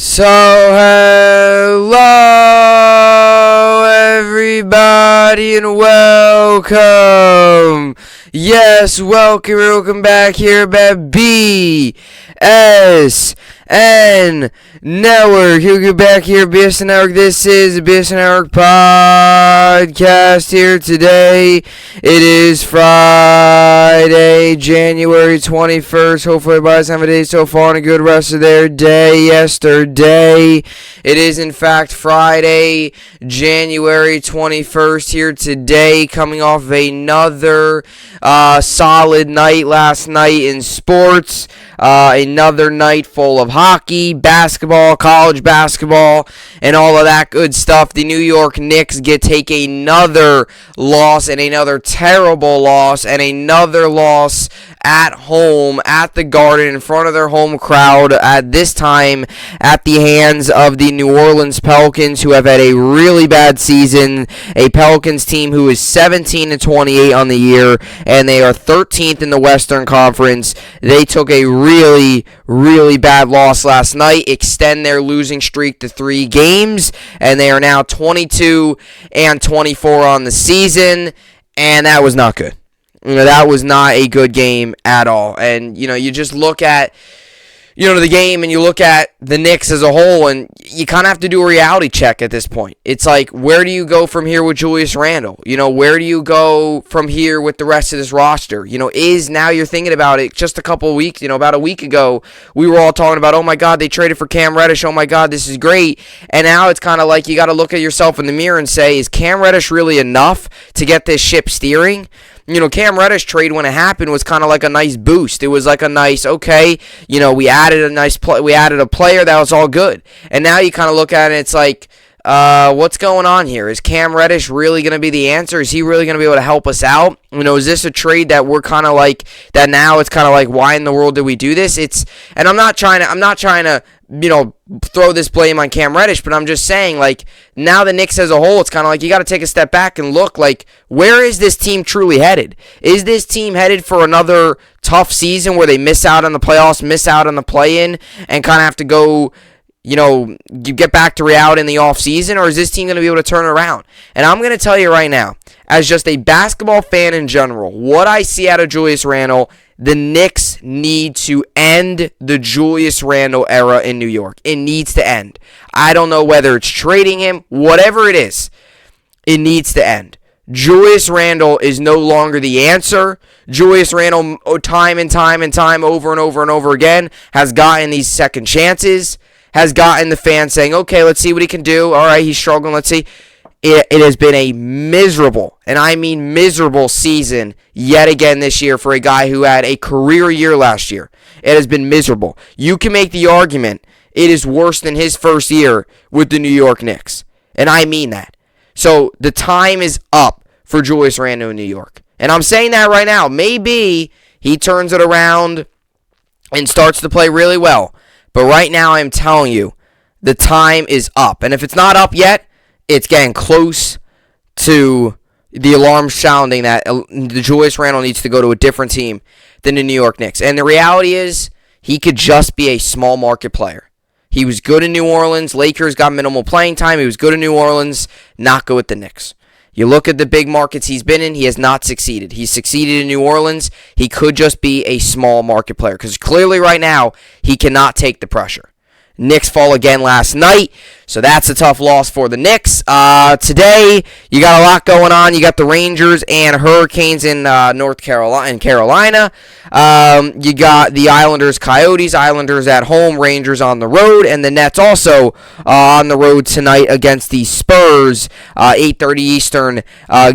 So, hello everybody and welcome. Yes, welcome back here at BSN Network. You'll get back here at BSN Network. This is the BSN Network podcast here today. It is Friday, January 21st. Hopefully everybody's having a day so far and a good rest of their day yesterday. It is in fact Friday, January 21st here today, coming off of another solid night last night in sports. Another night full of hockey, basketball, college basketball, and all of that good stuff. The New York Knicks take another loss, and another terrible loss, and another loss at home, at the Garden, in front of their home crowd, at this time at the hands of the New Orleans Pelicans, who have had a really bad season. A Pelicans team who is 17-28 on the year, and they are 13th in the Western Conference. They took a really bad loss last night, extend their losing streak to 3 games, and they are now 22-24 on the season, and that was not good. That was not a good game at all. And, you just look at, the game and you look at the Knicks as a whole, and you kind of have to do a reality check at this point. It's like, where do you go from here with Julius Randle? Where do you go from here with the rest of this roster? Now you're thinking about it just a couple of weeks, about a week ago, we were all talking about, oh my God, they traded for Cam Reddish. Oh my God, this is great. And now it's kind of like you got to look at yourself in the mirror and say, is Cam Reddish really enough to get this ship steering? Cam Reddish trade when it happened was kind of like a nice boost. It was like a nice, okay, we added a player that was all good. And now you kind of look at it, it's like, what's going on here? Is Cam Reddish really going to be the answer? Is he really going to be able to help us out? Is this a trade that we're kind of like, that now it's kind of like, why in the world did we do this? And I'm not trying to throw this blame on Cam Reddish, but I'm just saying, like, now the Knicks as a whole, it's kind of like you got to take a step back and look, like, where is this team truly headed? Is this team headed for another tough season where they miss out on the playoffs, miss out on the play-in, and kind of have to go, you get back to reality in the offseason, or is this team going to be able to turn around? And I'm going to tell you right now, as just a basketball fan in general, what I see out of Julius Randle, the Knicks need to end the Julius Randle era in New York. It needs to end. I don't know whether it's trading him, whatever it is, it needs to end. Julius Randle is no longer the answer. Julius Randle, time and time over and over again, has gotten these second chances, has gotten the fans saying, okay, let's see what he can do. All right, he's struggling, let's see. It has been a miserable, and I mean miserable season yet again this year for a guy who had a career year last year. It has been miserable. You can make the argument it is worse than his first year with the New York Knicks, and I mean that. So the time is up for Julius Randle in New York, and I'm saying that right now. Maybe he turns it around and starts to play really well, but right now I'm telling you, the time is up, and if it's not up yet, it's getting close to the alarm sounding that the Julius Randle needs to go to a different team than the New York Knicks. And the reality is, he could just be a small market player. He was good in New Orleans. Lakers got minimal playing time. He was good in New Orleans, not good with the Knicks. You look at the big markets he's been in, he has not succeeded. He's succeeded in New Orleans. He could just be a small market player because clearly right now, he cannot take the pressure. Knicks fall again last night, so that's a tough loss for the Knicks. Today, you got a lot going on. You got the Rangers and Hurricanes in Carolina. You got the Islanders, Coyotes. Islanders at home, Rangers on the road, and the Nets also on the road tonight against the Spurs. 8:30 Eastern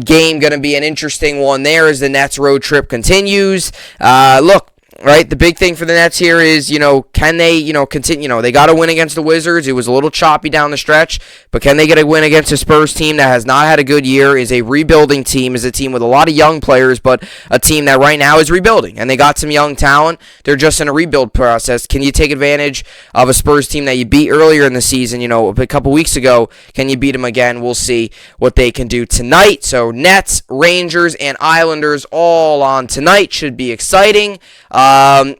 game, going to be an interesting one there as the Nets road trip continues. Look. Right, the big thing for the Nets here is, can they, continue, they got to win against the Wizards. It was a little choppy down the stretch, but can they get a win against a Spurs team that has not had a good year, is a rebuilding team, is a team with a lot of young players, but a team that right now is rebuilding, and they got some young talent. They're just in a rebuild process. Can you take advantage of a Spurs team that you beat earlier in the season, a couple weeks ago? Can you beat them again? We'll see what they can do tonight. So Nets, Rangers, and Islanders all on tonight. Should be exciting.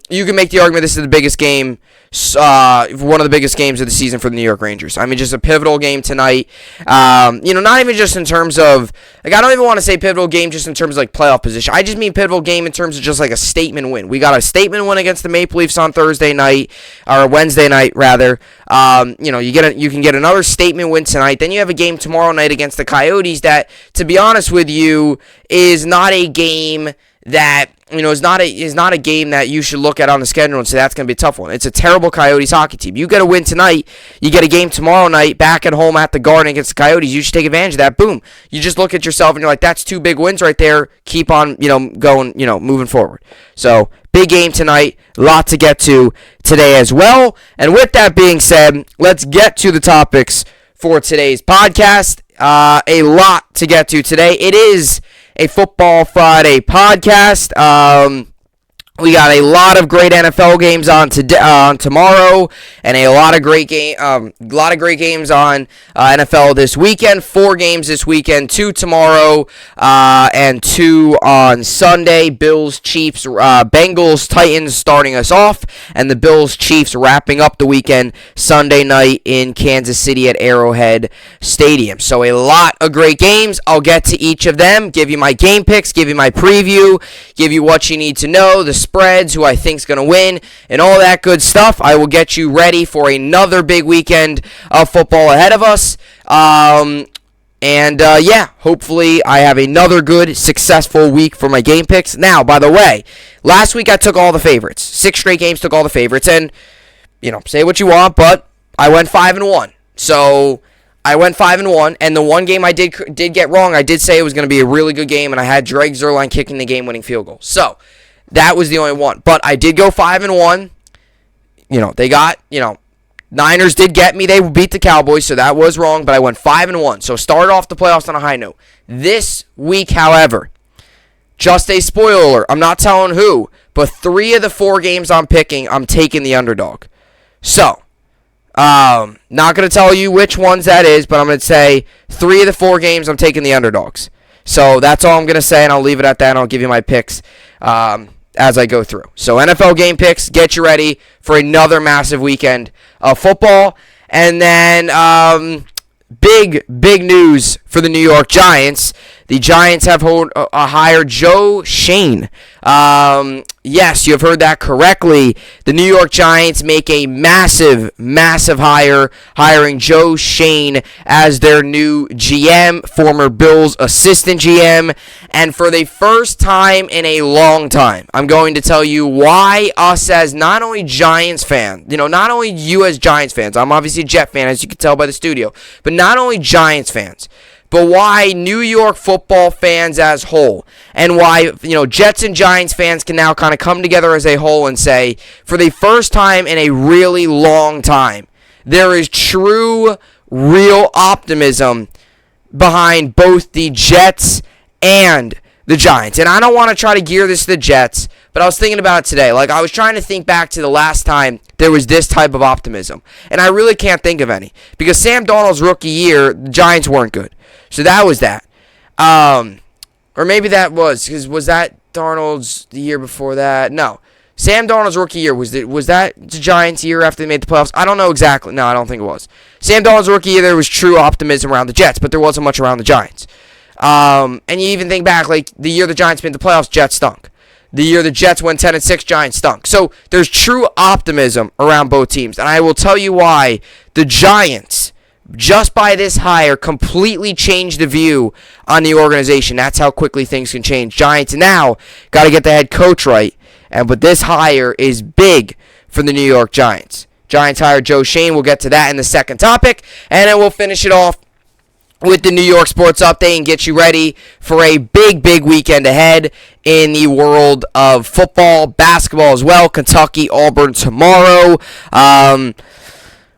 You can make the argument this is the biggest game, one of the biggest games of the season for the New York Rangers. I mean, just a pivotal game tonight. Not even just in terms of, like, I don't even want to say pivotal game just in terms of, like, playoff position. I just mean pivotal game in terms of just, like, a statement win. We got a statement win against the Maple Leafs on Thursday night, or Wednesday night, rather. You can get another statement win tonight. Then you have a game tomorrow night against the Coyotes that, to be honest with you, is not a game that, is not a game that you should look at on the schedule and say that's going to be a tough one. It's a terrible Coyotes hockey team. You get a win tonight, you get a game tomorrow night back at home at the Garden against the Coyotes. You should take advantage of that. Boom. You just look at yourself and you're like, that's 2 big wins right there. Keep on, going, moving forward. So, big game tonight. A lot to get to today as well. And with that being said, let's get to the topics for today's podcast. A lot to get to today. It is a Football Friday podcast. We got a lot of great NFL games on tomorrow, and a lot of great games on NFL this weekend. 4 games this weekend, 2 tomorrow, and 2 on Sunday. Bills, Chiefs, Bengals, Titans starting us off, and the Bills, Chiefs wrapping up the weekend Sunday night in Kansas City at Arrowhead Stadium. So a lot of great games. I'll get to each of them, give you my game picks, give you my preview, give you what you need to know, the spreads, who I think is going to win, and all that good stuff. I will get you ready for another big weekend of football ahead of us. Hopefully I have another good, successful week for my game picks. Now, by the way, last week I took all the favorites. 6 straight games, took all the favorites. And, say what you want, but I went 5-1. So I went 5-1, and the one game I did get wrong, I did say it was going to be a really good game, and I had Drake Zerline kicking the game-winning field goal. So that was the only one. But I did go 5-1. They got, Niners did get me. They beat the Cowboys, so that was wrong. But I went 5-1. So started off the playoffs on a high note. This week, however, just a spoiler alert. I'm not telling who, but 3 of the 4 games I'm picking, I'm taking the underdog. So, not going to tell you which ones that is, but I'm going to say 3 of the 4 games I'm taking the underdogs. So that's all I'm going to say, and I'll leave it at that, and I'll give you my picks as I go through. So NFL game picks, get you ready for another massive weekend of football. And then big news for the New York Giants. The Giants have hired Joe Schoen. Yes, you have heard that correctly. The New York Giants make a massive hire, hiring Joe Schoen as their new GM, former Bills assistant GM. And for the first time in a long time, I'm going to tell you why us as not only Giants fans, not only you as Giants fans, I'm obviously a Jet fan, as you can tell by the studio, but not only Giants fans, but why New York football fans as whole, and why, Jets and Giants fans can now kind of come together as a whole and say, for the first time in a really long time, there is true, real optimism behind both the Jets and the Giants. And I don't want to try to gear this to the Jets, but I was thinking about it today. Like, I was trying to think back to the last time there was this type of optimism, and I really can't think of any. Because Sam Darnold's rookie year, the Giants weren't good. So that was that. Or maybe that was, because was that Darnold's the year before that? No. Sam Darnold's rookie year, was that the Giants' year after they made the playoffs? I don't know exactly. No, I don't think it was. Sam Darnold's rookie year, there was true optimism around the Jets, but there wasn't much around the Giants. And you even think back, like, the year the Giants made the playoffs, Jets stunk. The year the Jets went 10-6, Giants stunk. So there's true optimism around both teams. And I will tell you why the Giants, just by this hire, completely changed the view on the organization. That's how quickly things can change. Giants now got to get the head coach right. But this hire is big for the New York Giants. Giants hired Joe Schoen. We'll get to that in the second topic. And then we'll finish it off with the New York Sports Update and get you ready for a big weekend ahead in the world of football, basketball as well. Kentucky, Auburn tomorrow.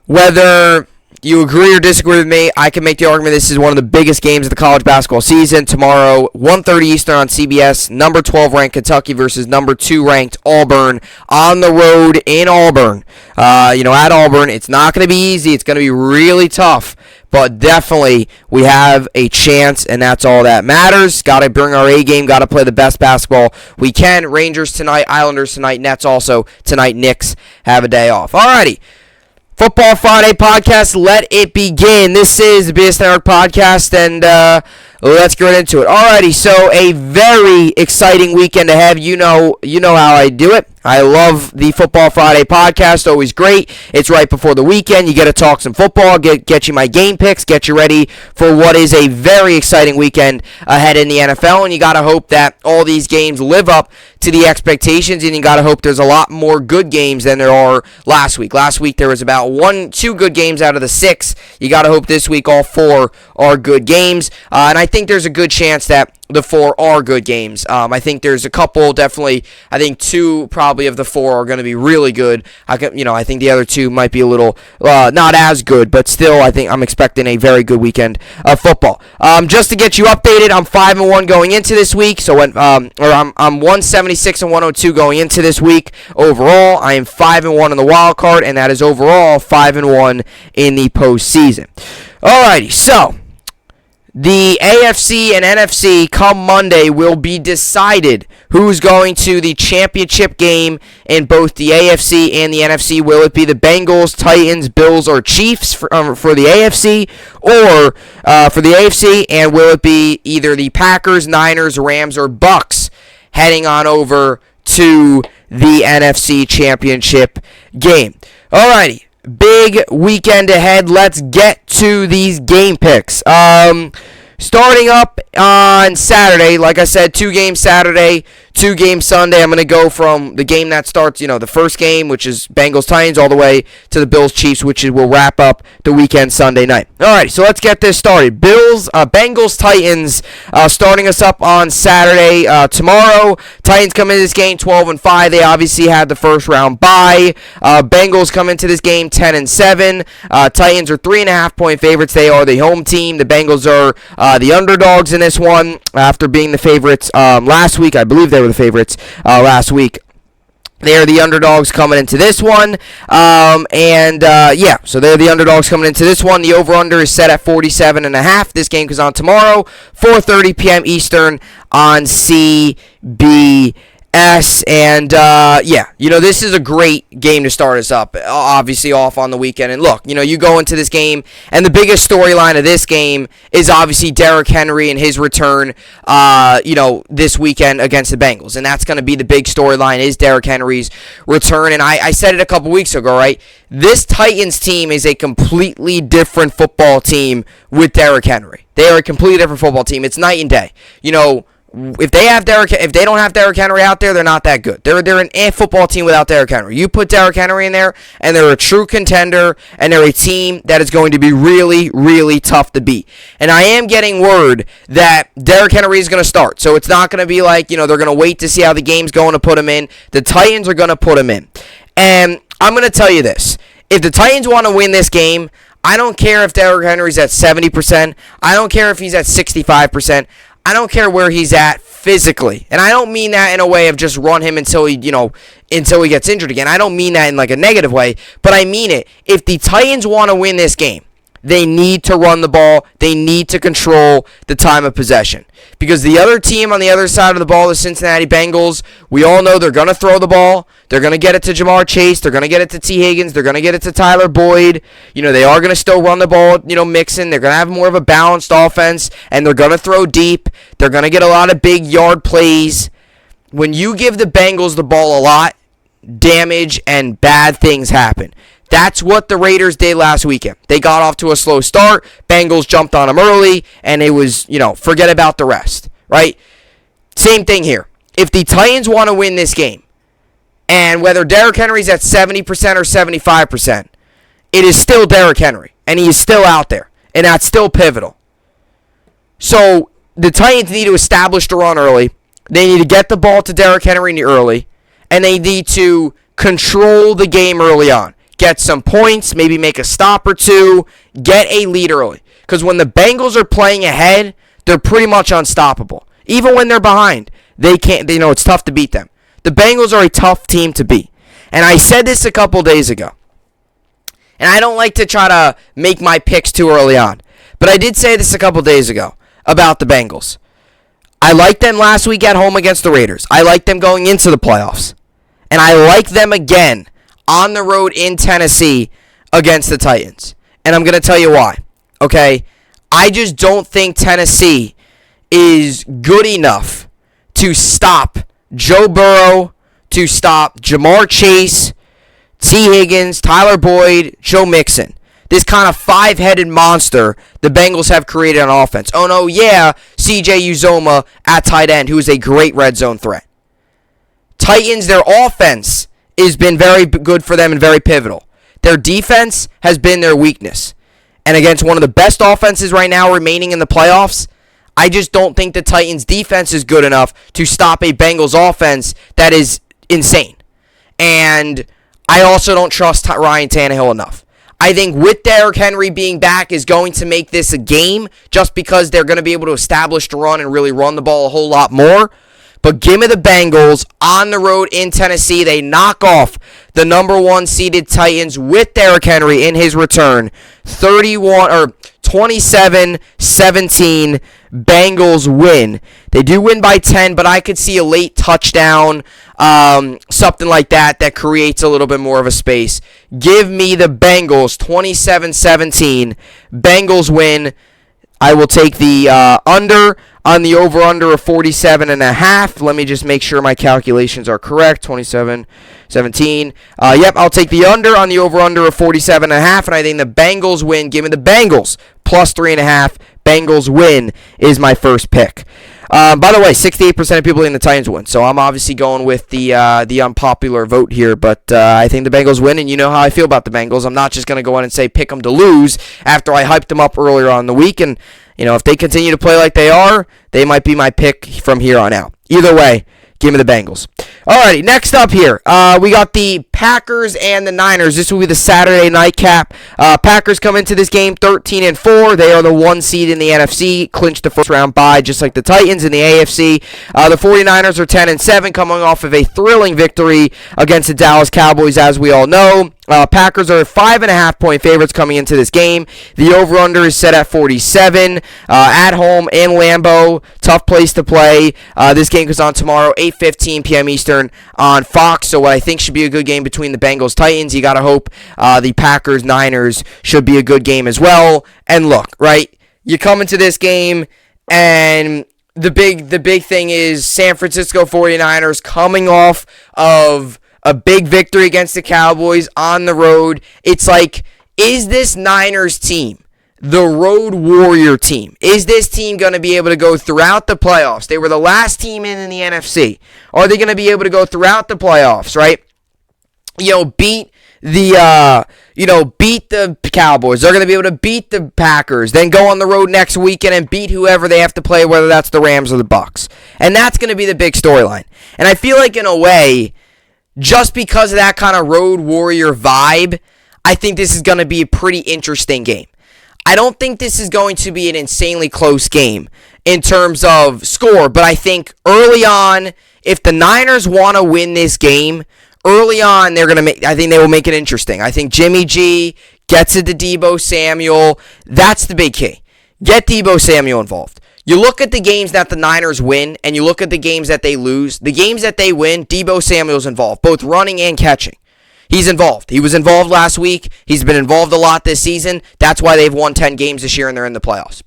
Whether you agree or disagree with me, I can make the argument this is one of the biggest games of the college basketball season. Tomorrow, 1:30 Eastern on CBS, number 12 ranked Kentucky versus number 2 ranked Auburn on the road in Auburn. At Auburn, it's not going to be easy. It's going to be really tough. but definitely we have a chance, and that's all that matters. Got to bring our A game, got to play the best basketball we can. Rangers tonight, Islanders tonight, Nets also tonight. Knicks have a day off. Alrighty. Football Friday podcast, let it begin. This is the BSN podcast, and let's get right into it. Alrighty, so a very exciting weekend to have. You know how I do it. I love the Football Friday podcast. Always great. It's right before the weekend. You get to talk some football, get you my game picks, get you ready for what is a very exciting weekend ahead in the NFL. And you got to hope that all these games live up to the expectations, and you got to hope there's a lot more good games than there are last week. Last week there was about 2 good games out of the 6. You got to hope this week all 4 are good games. And I think there's a good chance that the 4 are good games. I think there's a couple, definitely. I think 2 probably of the 4 are going to be really good. I think the other 2 might be a little not as good, but still, I think I'm expecting a very good weekend of football. Just to get you updated, I'm 5-1 going into this week. So I'm 176 and 102 going into this week overall. I am 5-1 in the wild card, and that is overall 5-1 in the postseason. Alrighty, so the AFC and NFC come Monday will be decided who's going to the championship game in both the AFC and the NFC. Will it be the Bengals, Titans, Bills, or Chiefs for the AFC, or for the AFC, and will it be either the Packers, Niners, Rams, or Bucks heading on over to the NFC championship game? Alrighty. Big weekend ahead. Let's get to these game picks. Starting up on Saturday, like I said, 2 games Saturday, 2 games Sunday. I'm going to go from the game that starts, the first game, which is Bengals-Titans, all the way to the Bills-Chiefs, which will wrap up the weekend Sunday night. All right, so let's get this started. Bengals-Titans starting us up on Saturday. Tomorrow, Titans come into this game 12-5. They obviously had the first round bye. Bengals come into this game 10-7. Titans are 3.5-point favorites. They are the home team. The Bengals are the underdogs in this one after being the favorites last week. I believe they were the favorites last week. They are the underdogs coming into this one. So they're the underdogs coming into this one. The over-under is set at 47.5. This game goes on tomorrow, 4:30 p.m. Eastern on CBS. And, this is a great game to start us up, obviously off on the weekend. And look, you go into this game, and the biggest storyline of this game is obviously Derrick Henry and his return, this weekend against the Bengals. And that's going to be the big storyline, is Derrick Henry's return. And I said it a couple weeks ago, right? This Titans team is a completely different football team with Derrick Henry. They are a completely different football team. It's night and day. If they don't have Derrick Henry out there, they're not that good. They're an football team without Derrick Henry. You put Derrick Henry in there, and they're a true contender, and they're a team that is going to be really, really tough to beat. And I am getting word that Derrick Henry is going to start, so it's not going to be like, they're going to wait to see how the game's going to put him in. The Titans are going to put him in. And I'm going to tell you this. If the Titans want to win this game, I don't care if Derrick Henry's at 70%. I don't care if he's at 65%. I don't care where he's at physically. And I don't mean that in a way of just run him until he gets injured again. I don't mean that in like a negative way, but I mean it. If the Titans want to win this game, they need to run the ball. They need to control the time of possession. Because the other team on the other side of the ball, the Cincinnati Bengals, we all know they're going to throw the ball. They're going to get it to Jamar Chase. They're going to get it to T. Higgins. They're going to get it to Tyler Boyd. They are going to still run the ball, Mixon. They're going to have more of a balanced offense, and they're going to throw deep. They're going to get a lot of big yard plays. When you give the Bengals the ball a lot, damage and bad things happen. That's what the Raiders did last weekend. They got off to a slow start. Bengals jumped on them early, and it was, forget about the rest, right? Same thing here. If the Titans want to win this game, and whether Derrick Henry's at 70% or 75%, it is still Derrick Henry, and he is still out there, and that's still pivotal. So the Titans need to establish the run early. They need to get the ball to Derrick Henry early, and they need to control the game early on. Get some points, maybe make a stop or two, get a lead early. Because when the Bengals are playing ahead, they're pretty much unstoppable. Even when they're behind, it's tough to beat them. The Bengals are a tough team to beat. And I said this a couple days ago. And I don't like to try to make my picks too early on. But I did say this a couple days ago about the Bengals. I liked them last week at home against the Raiders. I liked them going into the playoffs. And I like them again on the road in Tennessee against the Titans. And I'm going to tell you why. Okay? I just don't think Tennessee is good enough to stop Joe Burrow, to stop Jamar Chase, T. Higgins, Tyler Boyd, Joe Mixon. This kind of five-headed monster the Bengals have created on offense. Oh, no, yeah, C.J. Uzoma at tight end, who is a great red zone threat. Titans, their offense has been very good for them and very pivotal. Their defense has been their weakness. And against one of the best offenses right now remaining in the playoffs, I just don't think the Titans' defense is good enough to stop a Bengals offense that is insane. And I also don't trust Ryan Tannehill enough. I think with Derrick Henry being back is going to make this a game just because they're going to be able to establish the run and really run the ball a whole lot more. But give me the Bengals on the road in Tennessee. They knock off the number one seeded Titans with Derrick Henry in his return. 27-17 Bengals win. They do win by 10, but I could see a late touchdown, something like that creates a little bit more of a space. Give me the Bengals 27-17. Bengals win. I will take the under on the over-under of 47.5. Let me just make sure my calculations are correct. 27-17. Yep, I'll take the under on the over-under of 47.5, and I think the Bengals win. Give me the Bengals plus 3.5. Bengals win is my first pick. By the way, 68% of people in the Titans win, so I'm obviously going with the unpopular vote here, but I think the Bengals win, and you know how I feel about the Bengals. I'm not just going to go in and say pick them to lose after I hyped them up earlier on in the week, and if they continue to play like they are, they might be my pick from here on out. Either way, give me the Bengals. Alrighty, next up here, we got the Packers and the Niners. This will be the Saturday nightcap. Packers come into this game 13-4. They are the 1 seed in the NFC, clinched the first round bye, just like the Titans in the AFC. The 49ers are 10-7, coming off of a thrilling victory against the Dallas Cowboys, as we all know. Packers are 5.5-point favorites coming into this game. The over-under is set at 47. At home in Lambeau, tough place to play. This game goes on tomorrow, 8:15 p.m. Eastern on Fox. So what I think should be a good game between the Bengals Titans. You gotta hope the Packers Niners should be a good game as well. And look, right, you come into this game and the big thing is San Francisco 49ers coming off of a big victory against the Cowboys on the road. It's like, is this Niners team the road warrior team? Is this team going to be able to go throughout the playoffs? They were the last team in the NFC. Are they going to be able to go throughout the playoffs, right? Beat the Cowboys. They're going to be able to beat the Packers, then go on the road next weekend and beat whoever they have to play, whether that's the Rams or the Bucs. And that's going to be the big storyline. And I feel like in a way, just because of that kind of road warrior vibe, I think this is going to be a pretty interesting game. I don't think this is going to be an insanely close game in terms of score, but I think early on, if the Niners want to win this game, early on I think they will make it interesting. I think Jimmy G gets it to Deebo Samuel. That's the big key. Get Deebo Samuel involved. You look at the games that the Niners win, and you look at the games that they lose. The games that they win, Deebo Samuel's involved, both running and catching. He's involved. He was involved last week. He's been involved a lot this season. That's why they've won 10 games this year and they're in the playoffs.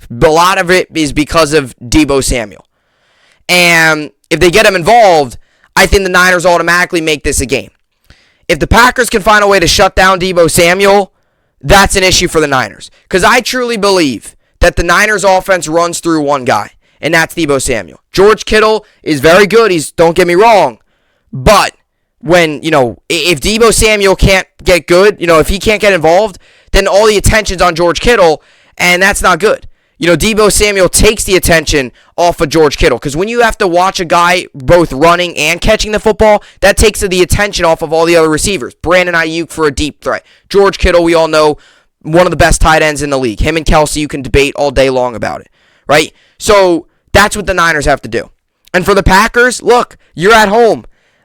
A lot of it is because of Deebo Samuel. And if they get him involved, I think the Niners automatically make this a game. If the Packers can find a way to shut down Deebo Samuel, that's an issue for the Niners. Because I truly believe that the Niners offense runs through one guy, and that's Deebo Samuel. George Kittle is very good. Don't get me wrong, but when, if Deebo Samuel can't get good, if he can't get involved, then all the attention's on George Kittle, and that's not good. Deebo Samuel takes the attention off of George Kittle, because when you have to watch a guy both running and catching the football, that takes the attention off of all the other receivers. Brandon Ayuk for a deep threat. George Kittle, we all know, one of the best tight ends in the league. Him and Kelsey, you can debate all day long about it, right? So that's what the Niners have to do. And for the Packers, look, you're at home.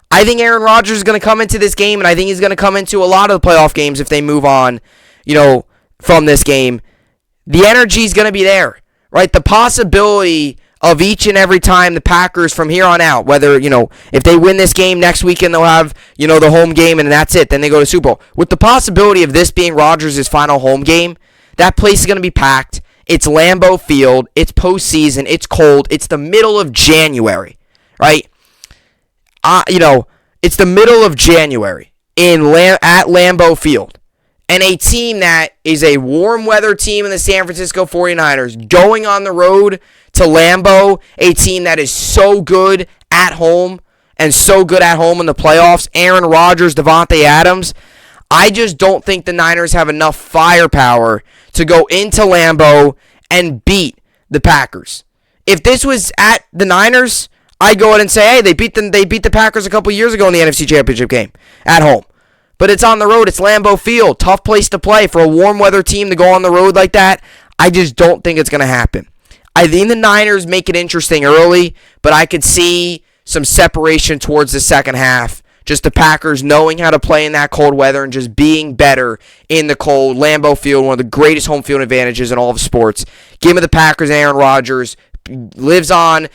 I think Aaron Rodgers is going to come into this game, and I think he's going to come into a lot of the playoff games if they move on, from this game. the energy is going to be there, right? The possibility of each and every time the Packers from here on out, whether, if they win this game next weekend, they'll have, the home game and that's it. Then they go to Super Bowl. With the possibility of this being Rodgers' final home game, that place is going to be packed. It's Lambeau Field. It's postseason. It's cold. It's the middle of January, right? It's the middle of January at Lambeau Field. And a team that is a warm weather team in the San Francisco 49ers going on the road to Lambeau, a team that is so good at home and so good at home in the playoffs. Aaron Rodgers, Devontae Adams. I just don't think the Niners have enough firepower to go into Lambeau and beat the Packers. If this was at the Niners, I'd go ahead and say, hey, they beat the Packers a couple years ago in the NFC Championship game at home. But it's on the road. It's Lambeau Field. Tough place to play for a warm weather team to go on the road like that. I just don't think it's going to happen. I think the Niners make it interesting early, but I could see some separation towards the second half. Just the Packers knowing how to play in that cold weather and just being better in the cold. Lambeau Field, one of the greatest home field advantages in all of sports. Give me the Packers. Aaron Rodgers lives on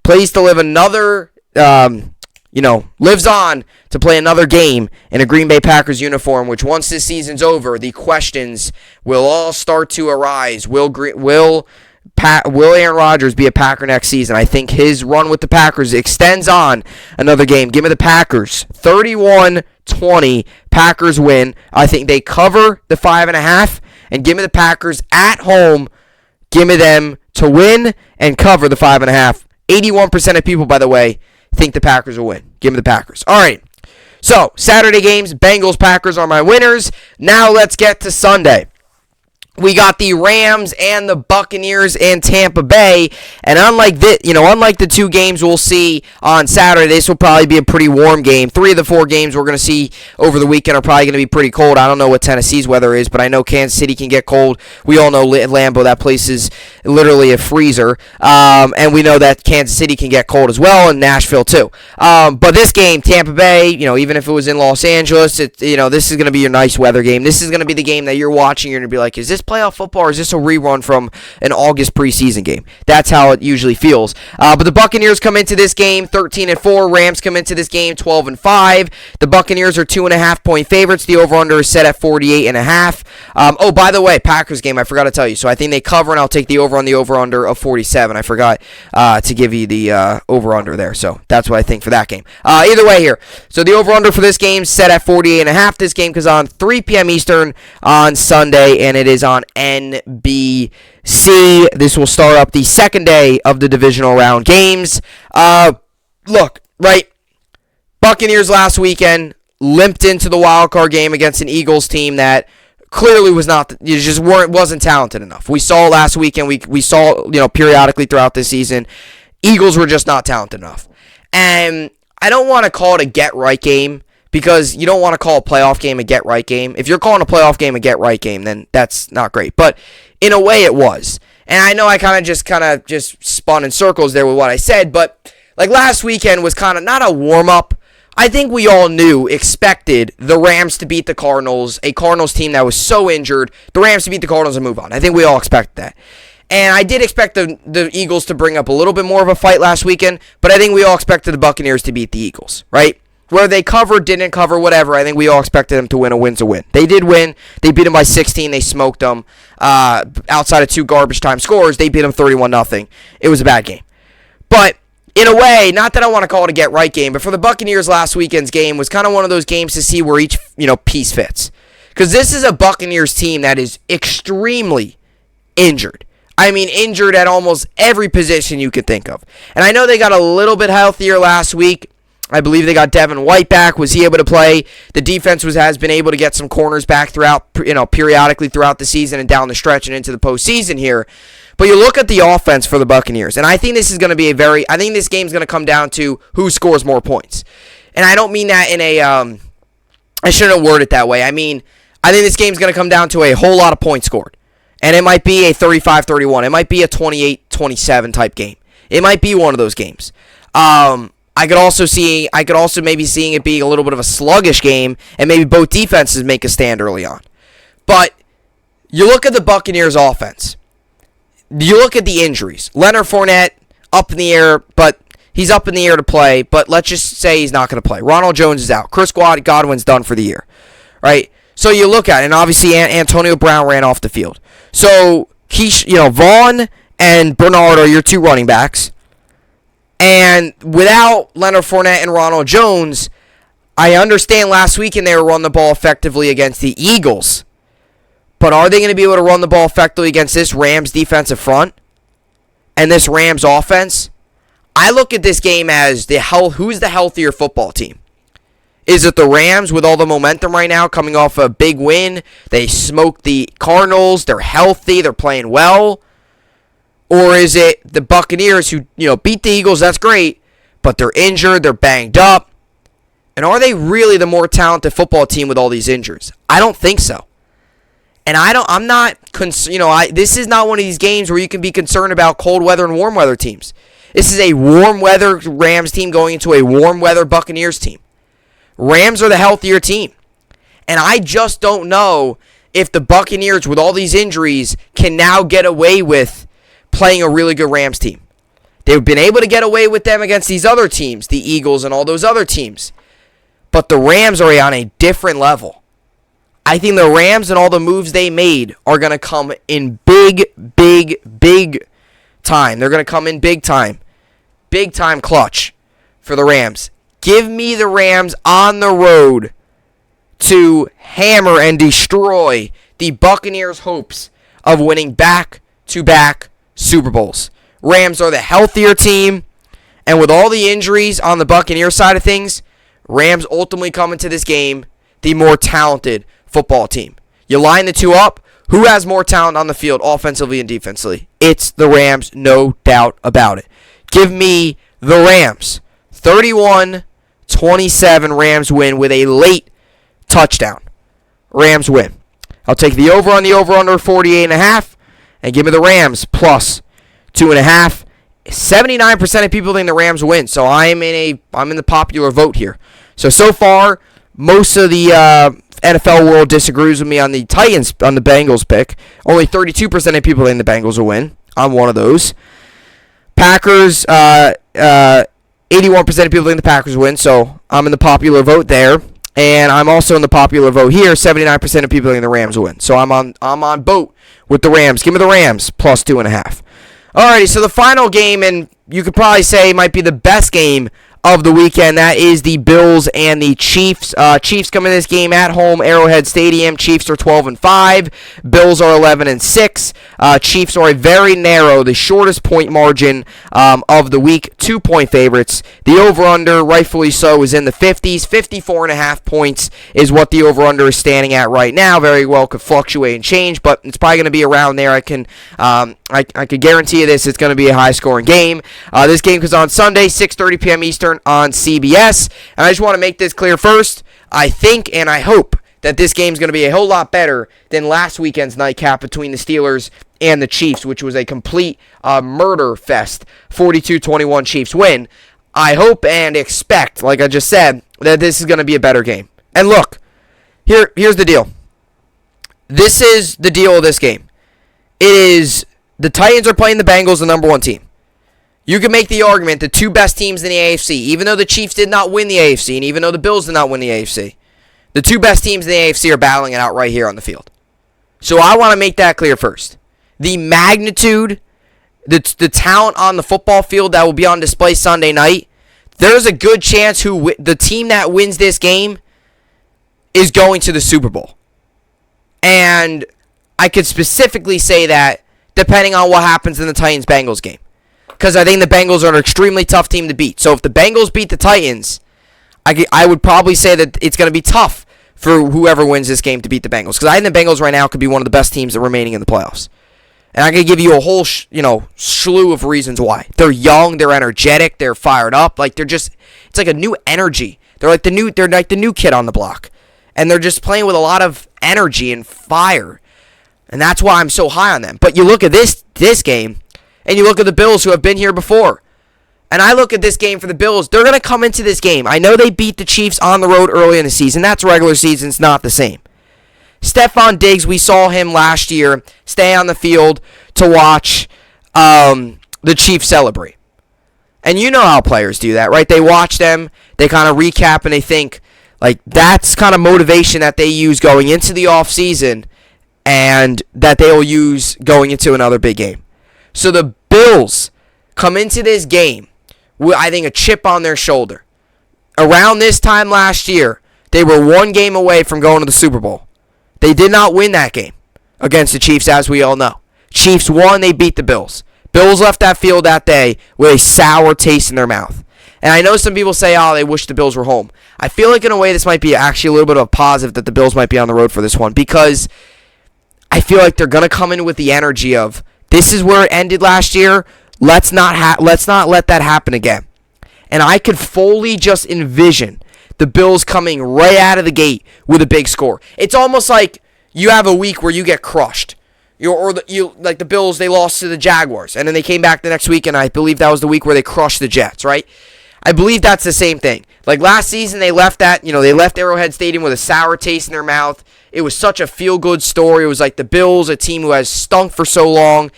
plays to live another, lives on to play another game in a Green Bay Packers uniform, which once this season's over, the questions will all start to arise. Will Aaron Rodgers be a Packer next season? I think his run with the Packers extends on another game. Give me the Packers. 31-20. Packers win. I think they cover the 5.5. And give me the Packers at home. Give me them to win and cover the 5.5. 81% of people, by the way, think the Packers will win. Give me the Packers. All right. So, Saturday games, Bengals, Packers are my winners. Now let's get to Sunday. We got the Rams and the Buccaneers in Tampa Bay, and unlike the two games we'll see on Saturday, this will probably be a pretty warm game. 3 of the 4 games we're going to see over the weekend are probably going to be pretty cold. I don't know what Tennessee's weather is, but I know Kansas City can get cold. We all know Lambeau, that place is literally a freezer, and we know that Kansas City can get cold as well, and Nashville too. But this game, Tampa Bay, even if it was in Los Angeles, this is going to be your nice weather game. This is going to be the game that you're watching. You're going to be like, is this playoff football or is this a rerun from an August preseason game? That's how it usually feels. But the Buccaneers come into this game 13-4. Rams come into this game 12-5. The Buccaneers are 2.5-point favorites. The over/under is set at 48.5. By the way, Packers game, I forgot to tell you. So I think they cover, and I'll take the over on the over/under of 47. I forgot to give you the over/under there. So that's what I think for that game. Either way here. So the over/under for this game set at 48.5. This game goes on 3 p.m. Eastern on Sunday, and it is on NBC. This will start up the second day of the divisional round games. Look, right? Buccaneers last weekend limped into the wild card game against an Eagles team that clearly wasn't talented enough. We saw last weekend. We saw periodically throughout this season, Eagles were just not talented enough. And I don't want to call it a get-right game, because you don't want to call a playoff game a get-right game. If you're calling a playoff game a get-right game, then that's not great. But in a way, it was. And I know I kind of just spun in circles there with what I said, but like last weekend was kind of not a warm-up. I think we all expected the Rams to beat the Cardinals, a Cardinals team that was so injured, the Rams to beat the Cardinals and move on. I think we all expected that. And I did expect the Eagles to bring up a little bit more of a fight last weekend, but I think we all expected the Buccaneers to beat the Eagles, right? Where they covered, didn't cover, whatever, I think we all expected them to win. A win's a win. They did win. They beat them by 16. They smoked them. Outside of 2 garbage time scores, they beat them 31-0. It was a bad game. But in a way, not that I want to call it a get-right game, but for the Buccaneers, last weekend's game was kind of one of those games to see where each piece fits. Because this is a Buccaneers team that is extremely injured. I mean, injured at almost every position you could think of. And I know they got a little bit healthier last week. I believe they got Devin White back. Was he able to play? The defense has been able to get some corners back throughout, periodically throughout the season and down the stretch and into the postseason here. But you look at the offense for the Buccaneers, and I think this is going to be I think this game's going to come down to who scores more points. And I don't mean that in a, I shouldn't word it that way. I mean, I think this game's going to come down to a whole lot of points scored. And it might be a 35-31. It might be a 28-27 type game. It might be one of those games. I could also maybe seeing it being a little bit of a sluggish game, and maybe both defenses make a stand early on. But You look at the Buccaneers offense. You look at the injuries. Leonard Fournette, up in the air, but he's up in the air to play, but let's just say he's not going to play. Ronald Jones is out. Chris Godwin's done for the year, right? So you look at it, and obviously Antonio Brown ran off the field. So Vaughn and Bernard are your two running backs. And without Leonard Fournette and Ronald Jones, I understand last weekend they were running the ball effectively against the Eagles. But are they going to be able to run the ball effectively against this Rams defensive front and this Rams offense? I look at this game as who's the healthier football team? Is it the Rams with all the momentum right now coming off a big win? They smoked the Cardinals. They're healthy. They're playing well. Or is it the Buccaneers who, beat the Eagles? That's great. But they're injured. They're banged up. And are they really the more talented football team with all these injuries? I don't think so. And I'm not, this is not one of these games where you can be concerned about cold weather and warm weather teams. This is a warm weather Rams team going into a warm weather Buccaneers team. Rams are the healthier team. And I just don't know if the Buccaneers, with all these injuries, can now get away with playing a really good Rams team. They've been able to get away with them against these other teams, the Eagles and all those other teams. But the Rams are on a different level. I think the Rams and all the moves they made are going to come in big time. They're going to come in big time clutch for the Rams. Give me the Rams on the road to hammer and destroy the Buccaneers' hopes of winning back-to-back Super Bowls. Rams are the healthier team, and with all the injuries on the Buccaneers side of things, Rams ultimately come into this game the more talented football team. You line the two up. Who has more talent on the field offensively and defensively? It's the Rams, no doubt about it. Give me the Rams. 31-27 Rams win with a late touchdown. Rams win. I'll take the over on the over-under 48.5 and give me the Rams plus 2.5. 79% of people think the Rams win, so I'm in the popular vote here. So far, most of the NFL world disagrees with me on the Bengals pick. Only 32% of people think the Bengals will win. I'm one of those. Packers, 81% of people think the Packers win, so I'm in the popular vote there. And I'm also in the popular vote here. 79% of people think the Rams will win. So I'm on boat with the Rams. Give me the Rams plus 2.5. Alrighty, so the final game, and you could probably say might be the best game of the weekend. That is the Bills and the Chiefs. Chiefs come in this game at home, Arrowhead Stadium. Chiefs are 12-5. Bills are 11-6. Chiefs are a very narrow, the shortest point margin of the week. 2-point favorites. The over/under, rightfully so, is in the 50s. 54.5 points is what the over/under is standing at right now. Very well could fluctuate and change, but it's probably going to be around there. I can guarantee you this. It's going to be a high-scoring game. This game goes on Sunday, 6:30 p.m. Eastern on CBS. And I just want to make this clear first. I think and I hope that this game is going to be a whole lot better than last weekend's nightcap between the Steelers and the Chiefs, which was a complete murder fest. 42-21 Chiefs win. I hope and expect, like I just said, that this is going to be a better game. And look, here's the deal. This is the deal of this game. It is the Titans are playing the Bengals, the number one team. You can make the argument the two best teams in the AFC, even though the Chiefs did not win the AFC, and even though the Bills did not win the AFC, the two best teams in the AFC are battling it out right here on the field. So I want to make that clear first. The magnitude, the talent on the football field that will be on display Sunday night, there's a good chance the team that wins this game is going to the Super Bowl. And I could specifically say that depending on what happens in the Titans-Bengals game. Because I think the Bengals are an extremely tough team to beat. So if the Bengals beat the Titans, I would probably say that it's going to be tough for whoever wins this game to beat the Bengals. Because I think the Bengals right now could be one of the best teams that are remaining in the playoffs. And I can give you a whole slew of reasons why. They're young, they're energetic, they're fired up. It's like a new energy. They're like the new kid on the block. And they're just playing with a lot of energy and fire. And that's why I'm so high on them. But you look at this game, and you look at the Bills who have been here before. And I look at this game for the Bills. They're going to come into this game. I know they beat the Chiefs on the road early in the season. That's regular season. It's not the same. Stephon Diggs, we saw him last year stay on the field to watch the Chiefs celebrate. And you know how players do that, right? They watch them, they kind of recap, and they think, like, that's kind of motivation that they use going into the offseason and that they will use going into another big game. So the Bills come into this game with, I think, a chip on their shoulder. Around this time last year, they were one game away from going to the Super Bowl. They did not win that game against the Chiefs, as we all know. Chiefs won, they beat the Bills. Bills left that field that day with a sour taste in their mouth. And I know some people say, oh, they wish the Bills were home. I feel like in a way this might be actually a little bit of a positive that the Bills might be on the road for this one, because I feel like they're going to come in with the energy of, this is where it ended last year. Let's not let that happen again. And I could fully just envision the Bills coming right out of the gate with a big score. It's almost like you have a week where you get crushed. Like the Bills, they lost to the Jaguars, and then they came back the next week, and I believe that was the week where they crushed the Jets, right? I believe that's the same thing. Like last season, they left Arrowhead Stadium with a sour taste in their mouth. It was such a feel-good story. It was like the Bills, a team who has stunk for so long.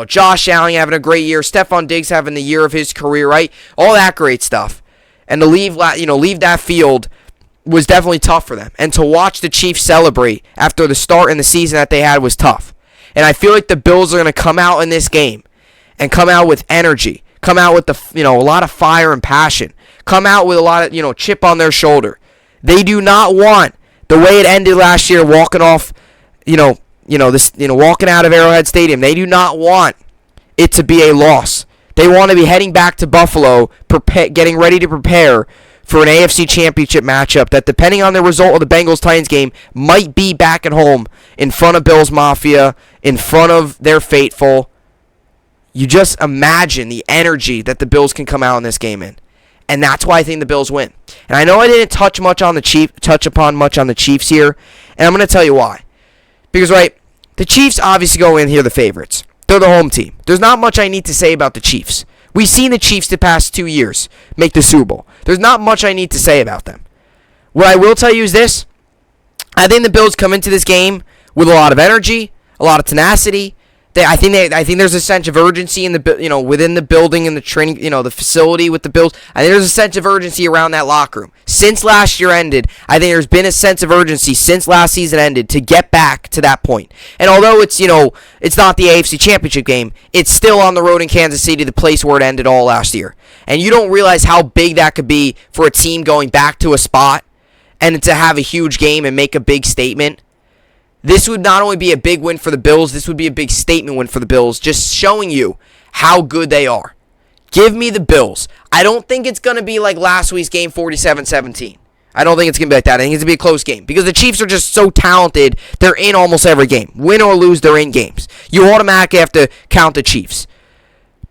Josh Allen having a great year, Stephon Diggs having the year of his career, right? All that great stuff. And to leave that field was definitely tough for them. And to watch the Chiefs celebrate after the start in the season that they had was tough. And I feel like the Bills are going to come out in this game and come out with energy, come out with a lot of fire and passion, come out with a lot of chip on their shoulder. They do not want the way it ended last year, walking off, walking out of Arrowhead Stadium. They do not want it to be a loss. They want to be heading back to Buffalo, getting ready to prepare for an AFC Championship matchup that, depending on the result of the Bengals-Titans game, might be back at home in front of Bills Mafia, in front of their faithful. You just imagine the energy that the Bills can come out in this game in. And that's why I think the Bills win. And I know I didn't touch upon much on the Chiefs here, and I'm going to tell you why. Because, right, the Chiefs obviously go in here the favorites. They're the home team. There's not much I need to say about the Chiefs. We've seen the Chiefs the past 2 years make the Super Bowl. There's not much I need to say about them. What I will tell you is this. I think the Bills come into this game with a lot of energy, a lot of tenacity. I think there's a sense of urgency in the within the building and the training, the facility with the Bills. I think there's a sense of urgency around that locker room. Since last year ended, I think there's been a sense of urgency since last season ended to get back to that point. And although it's not the AFC Championship game, it's still on the road in Kansas City, the place where it ended all last year. And you don't realize how big that could be for a team going back to a spot and to have a huge game and make a big statement. This would not only be a big win for the Bills, this would be a big statement win for the Bills, just showing you how good they are. Give me the Bills. I don't think it's going to be like last week's game, 47-17. I don't think it's going to be like that. I think it's going to be a close game because the Chiefs are just so talented. They're in almost every game. Win or lose, they're in games. You automatically have to count the Chiefs.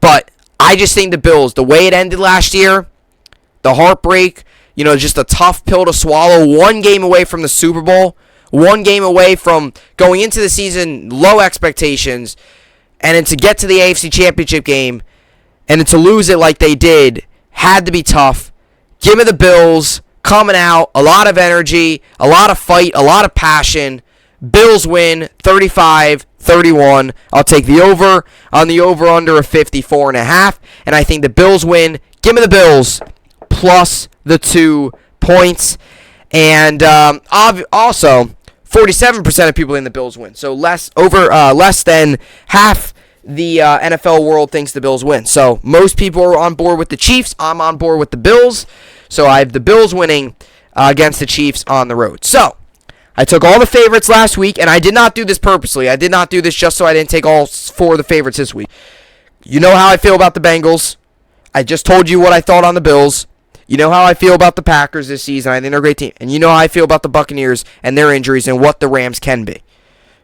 But I just think the Bills, the way it ended last year, the heartbreak, just a tough pill to swallow, one game away from the Super Bowl, one game away from going into the season, low expectations, and then to get to the AFC Championship game, and then to lose it like they did, had to be tough. Give me the Bills, coming out, a lot of energy, a lot of fight, a lot of passion. Bills win 35-31. I'll take the over on the over-under of 54.5, and I think the Bills win. Give me the Bills plus the 2 points. And also, 47% of people in the Bills win. So less than half the NFL world thinks the Bills win. So most people are on board with the Chiefs. I'm on board with the Bills. So I have the Bills winning against the Chiefs on the road. So I took all the favorites last week, and I did not do this purposely. I did not do this just so I didn't take all 4 of the favorites this week. You know how I feel about the Bengals. I just told you what I thought on the Bills. You know how I feel about the Packers this season. I think they're a great team. And you know how I feel about the Buccaneers and their injuries and what the Rams can be.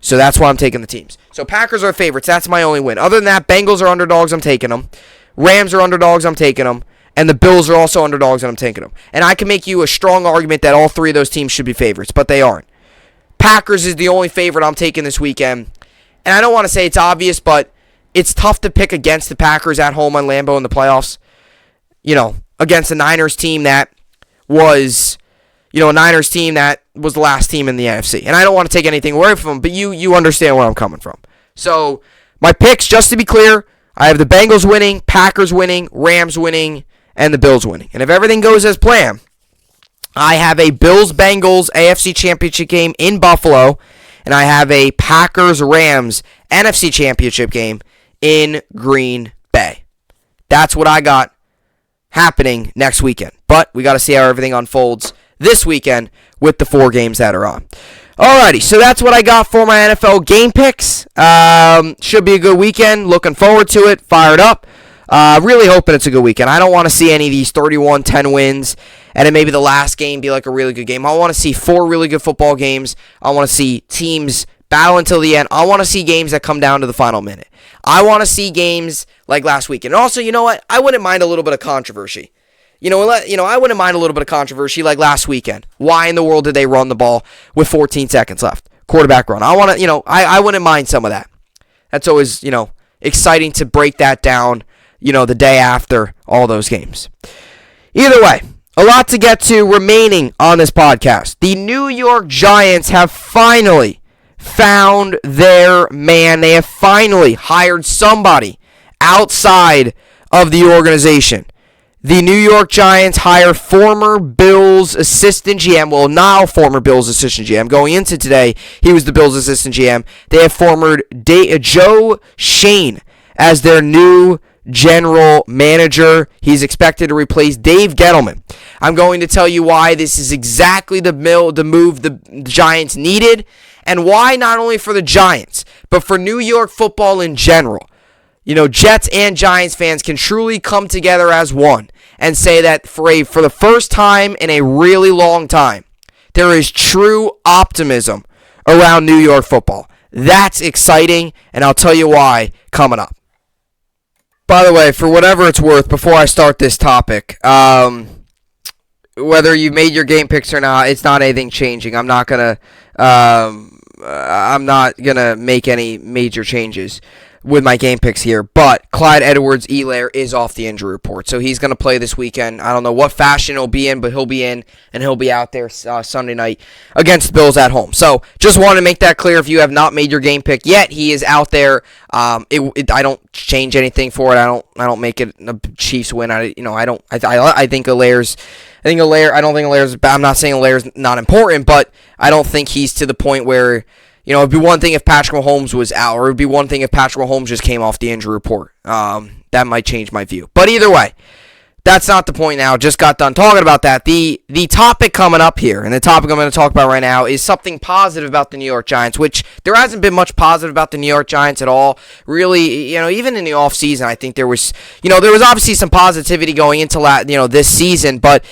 So that's why I'm taking the teams. So Packers are favorites. That's my only win. Other than that, Bengals are underdogs. I'm taking them. Rams are underdogs. I'm taking them. And the Bills are also underdogs, and I'm taking them. And I can make you a strong argument that all 3 of those teams should be favorites, but they aren't. Packers is the only favorite I'm taking this weekend. And I don't want to say it's obvious, but it's tough to pick against the Packers at home on Lambeau in the playoffs. Against a Niners team that was, was the last team in the NFC. And I don't want to take anything away from them, but you understand where I'm coming from. So my picks, just to be clear, I have the Bengals winning, Packers winning, Rams winning, and the Bills winning. And if everything goes as planned, I have a Bills-Bengals AFC Championship game in Buffalo, and I have a Packers-Rams NFC Championship game in Green Bay. That's what I got happening next weekend. But we got to see how everything unfolds this weekend with the 4 games that are on. Alrighty, so that's what I got for my NFL game picks. Should be a good weekend. Looking forward to it. Fired up. Really hoping it's a good weekend. I don't want to see any of these 31-10 wins and then maybe the last game be like a really good game. I want to see 4 really good football games. I want to see teams battle until the end. I want to see games that come down to the final minute. I want to see games like last weekend. And also, you know what? I wouldn't mind a little bit of controversy. I wouldn't mind a little bit of controversy like last weekend. Why in the world did they run the ball with 14 seconds left? Quarterback run. I wouldn't mind some of that. That's always, exciting to break that down, the day after all those games. Either way, a lot to get to remaining on this podcast. The New York Giants have finally found their man. They have finally hired somebody outside of the organization. The New York Giants hire former Bills assistant GM, now former Bills assistant GM. Going into today, he was the Bills assistant GM. They have former Joe Schoen as their new general manager. He's expected to replace Dave Gettleman. I'm going to tell you why this is exactly the move the Giants needed, and why not only for the Giants, but for New York football in general. Jets and Giants fans can truly come together as one and say that for the first time in a really long time, there is true optimism around New York football. That's exciting, and I'll tell you why coming up. By the way, for whatever it's worth, before I start this topic, whether you made your game picks or not, it's not anything changing. I'm not gonna make any major changes with my game picks here, but Clyde Edwards-Helaire is off the injury report, so he's going to play this weekend. I don't know what fashion he'll be in, but he'll be in, and he'll be out there Sunday night against the Bills at home. So just want to make that clear. If you have not made your game pick yet, he is out there. I don't change anything for it. I don't make it a Chiefs win. I think Hilaire's. I'm not saying Hilaire's not important, but I don't think he's to the point where. It'd be one thing if Patrick Mahomes was out, or it'd be one thing if Patrick Mahomes just came off the injury report. That might change my view. But either way, that's not the point now. Just got done talking about that. The topic coming up here, and the topic I'm going to talk about right now, is something positive about the New York Giants, which there hasn't been much positive about the New York Giants at all. Really, even in the offseason, I think there was obviously some positivity going into this season, but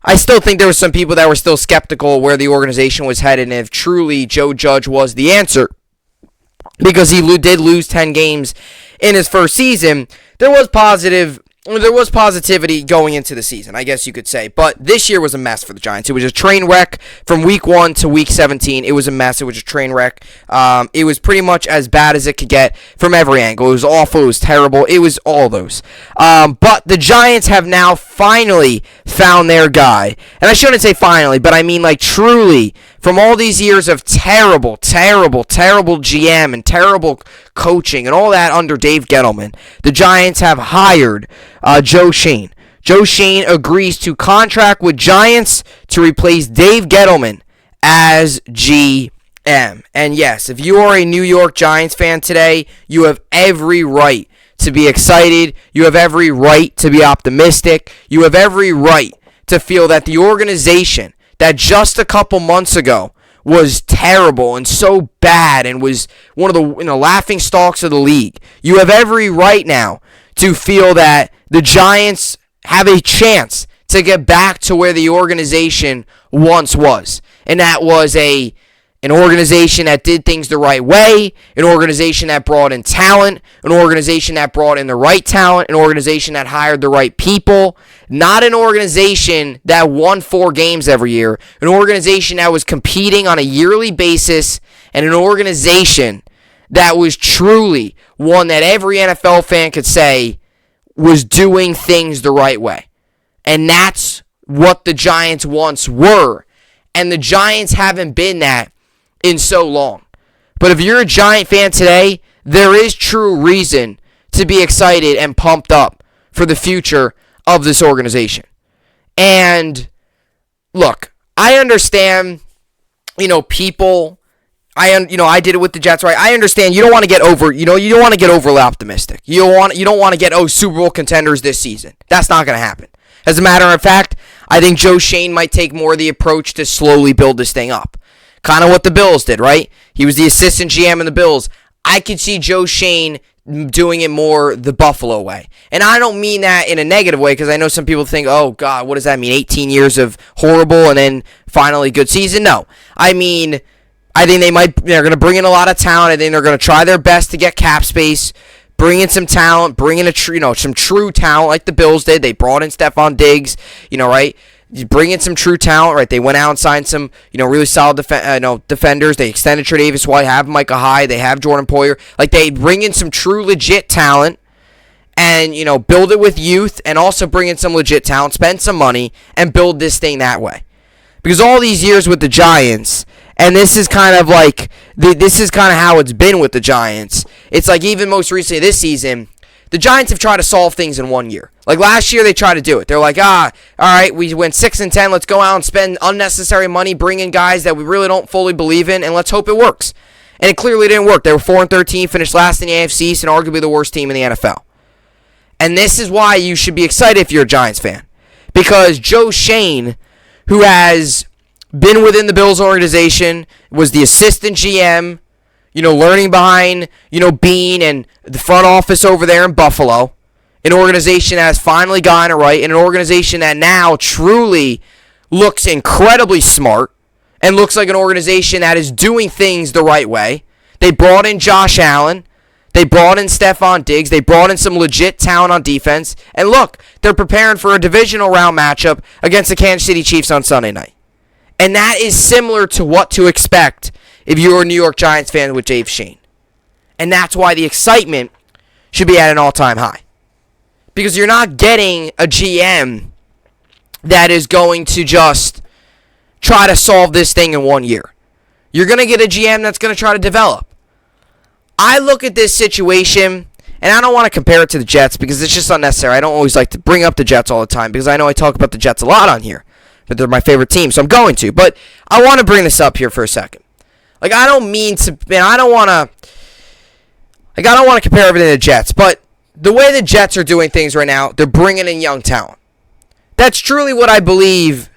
I still think there were some people that were still skeptical where the organization was headed, and if truly Joe Judge was the answer, because he did lose 10 games in his first season. There was positivity going into the season, I guess you could say. But this year was a mess for the Giants. It was a train wreck from week 1 to week 17. It was a mess. It was a train wreck. It was pretty much as bad as it could get from every angle. It was awful. It was terrible. It was all those. But the Giants have now finally found their guy. And I shouldn't say finally, but I mean like truly. From all these years of terrible GM and terrible coaching and all that under Dave Gettleman, the Giants have hired Joe Schoen. Joe Schoen agrees to contract with Giants to replace Dave Gettleman as GM. And yes, if you are a New York Giants fan today, you have every right to be excited. You have every right to be optimistic. You have every right to feel that the organization that just a couple months ago was terrible and so bad and was one of the laughing stocks of the league. You have every right now to feel that the Giants have a chance to get back to where the organization once was. And that was an organization that did things the right way, an organization that brought in talent, an organization that brought in the right talent, an organization that hired the right people, not an organization that won 4 games every year, an organization that was competing on a yearly basis, and an organization that was truly one that every NFL fan could say was doing things the right way. And that's what the Giants once were. And the Giants haven't been that in so long. But if you're a Giant fan today, there is true reason to be excited and pumped up for the future of this organization. And look, I understand, people, I did it with the Jets, right? I understand you don't want to get you don't want to get overly optimistic. You don't want to get, Super Bowl contenders this season. That's not going to happen. As a matter of fact, I think Joe Schoen might take more of the approach to slowly build this thing up. Kind of what the Bills did, right? He was the assistant GM in the Bills. I could see Joe Schoen doing it more the Buffalo way. And I don't mean that in a negative way, because I know some people think, oh, God, what does that mean? 18 years of horrible and then finally good season? No. I mean, I think they're going to bring in a lot of talent. I think they're going to try their best to get cap space, bring in some talent, bring in some true talent like the Bills did. They brought in Stephon Diggs, right? You bring in some true talent, right? They went out and signed some, really solid defenders. They extended Tre'Davious White, have Micah Hyde, they have Jordan Poyer. Like, they bring in some true legit talent and, build it with youth, and also bring in some legit talent, spend some money, and build this thing that way. Because all these years with the Giants, and this is kind of how it's been with the Giants. It's like even most recently this season, the Giants have tried to solve things in 1 year. Like last year, they tried to do it. They're like, all right, we went 6-10. Let's go out and spend unnecessary money, bring in guys that we really don't fully believe in, and let's hope it works. And it clearly didn't work. They were 4-13, finished last in the AFC East, and arguably the worst team in the NFL. And this is why you should be excited if you're a Giants fan, because Joe Schoen, who has been within the Bills organization, was the assistant GM, learning behind, Bean and the front office over there in Buffalo, an organization that has finally gotten it right, and an organization that now truly looks incredibly smart and looks like an organization that is doing things the right way. They brought in Josh Allen. They brought in Stephon Diggs. They brought in some legit talent on defense. And look, they're preparing for a divisional round matchup against the Kansas City Chiefs on Sunday night. And that is similar to what to expect if you're a New York Giants fan with Dave Schoen. And that's why the excitement should be at an all-time high. Because you're not getting a GM that is going to just try to solve this thing in 1 year. You're going to get a GM that's going to try to develop. I look at this situation, and I don't want to compare it to the Jets because it's just unnecessary. I don't always like to bring up the Jets all the time because I know I talk about the Jets a lot on here. But they're my favorite team, so I'm going to. But I want to bring this up here for a second. Like, I don't mean to, man, I don't want to compare everything to the Jets, but the way the Jets are doing things right now, they're bringing in young talent. That's truly what I believe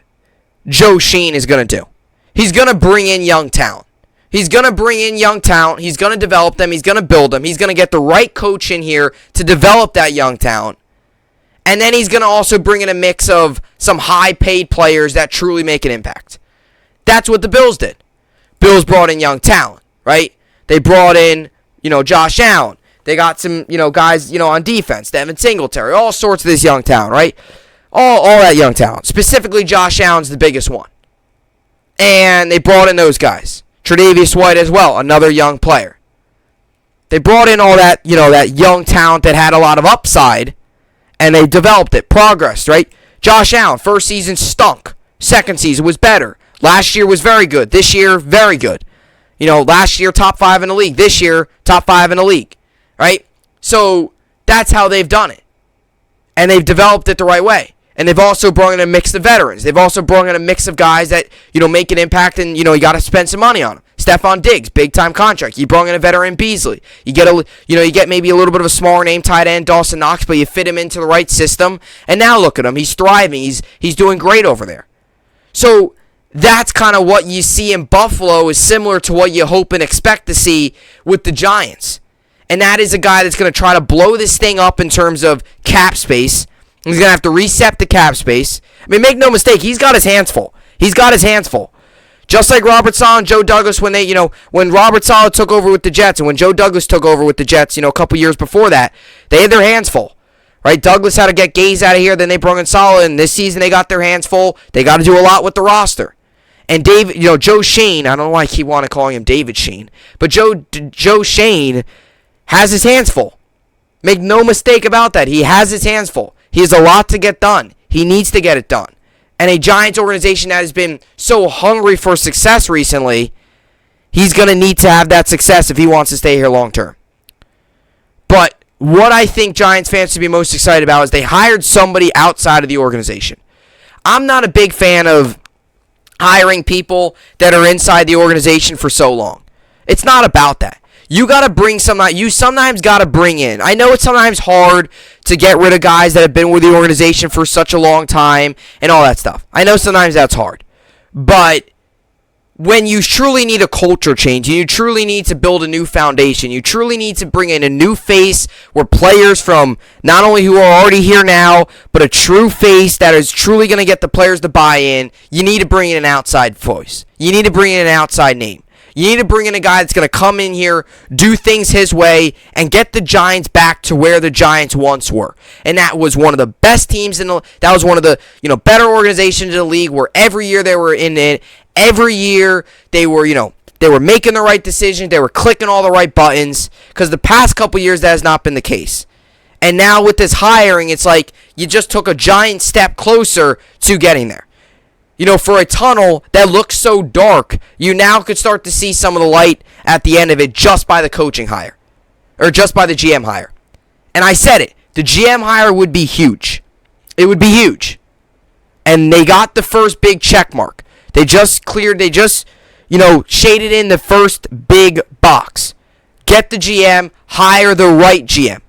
Joe Schoen is going to do. He's going to bring in young talent. He's going to bring in young talent. He's going to develop them. He's going to build them. He's going to get the right coach in here to develop that young talent. And then he's going to also bring in a mix of some high-paid players that truly make an impact. That's what the Bills did. Bills brought in young talent, right? They brought in, Josh Allen. They got some, guys, on defense. Devin Singletary. All sorts of this young talent, right? All that young talent. Specifically, Josh Allen's the biggest one. And they brought in those guys. Tre'Davious White as well, another young player. They brought in all that, that young talent that had a lot of upside, and they developed it, progressed, right? Josh Allen, first season stunk. Second season was better. Last year was very good. This year, very good. Last year, top 5 in the league. This year, top 5 in the league, right? So that's how they've done it. And they've developed it the right way. And they've also brought in a mix of veterans. They've also brought in a mix of guys that, make an impact, and, you got to spend some money on them. Stephon Diggs, big-time contract. You brought in a veteran Beasley. You get maybe a little bit of a smaller name tight end, Dawson Knox, but you fit him into the right system. And now look at him. He's thriving. He's doing great over there. So that's kind of what you see in Buffalo is similar to what you hope and expect to see with the Giants. And that is a guy that's going to try to blow this thing up in terms of cap space. He's going to have to reset the cap space. I mean, make no mistake, he's got his hands full. He's got his hands full. Just like Robert Saleh and Joe Douglas when when Robert Saleh took over with the Jets and when Joe Douglas took over with the Jets, a couple years before that, they had their hands full. Right? Douglas had to get Gaze out of here, then they brought in Saleh, and this season they got their hands full. They got to do a lot with the roster. And Joe Schoen, I don't know why I keep wanting to call him David Schoen, but Joe Schoen has his hands full. Make no mistake about that. He has his hands full. He has a lot to get done. He needs to get it done. and a Giants organization that has been so hungry for success recently, he's going to need to have that success if he wants to stay here long term. But what I think Giants fans should be most excited about is they hired somebody outside of the organization. I'm not a big fan of hiring people that are inside the organization for so long. It's not about that. You got to bring you sometimes got to bring in. I know it's sometimes hard to get rid of guys that have been with the organization for such a long time and all that stuff. I know sometimes that's hard. But when you truly need a culture change, you truly need to build a new foundation, you truly need to bring in a new face where players from not only who are already here now, but a true face that is truly going to get the players to buy in, you need to bring in an outside voice. You need to bring in an outside name. You need to bring in a guy that's going to come in here, do things his way, and get the Giants back to where the Giants once were. And that was one of the best teams that was one of the better organizations in the league where every year they were in it. Every year they were making the right decisions, they were clicking all the right buttons, because the past couple years that has not been the case. And now with this hiring, it's like you just took a giant step closer to getting there. For a tunnel that looks so dark, you now could start to see some of the light at the end of it just by the coaching hire. Or just by the GM hire. And I said it. The GM hire would be huge. It would be huge. And they got the first big check mark. They just shaded in the first big box. Get the GM, hire the right GM.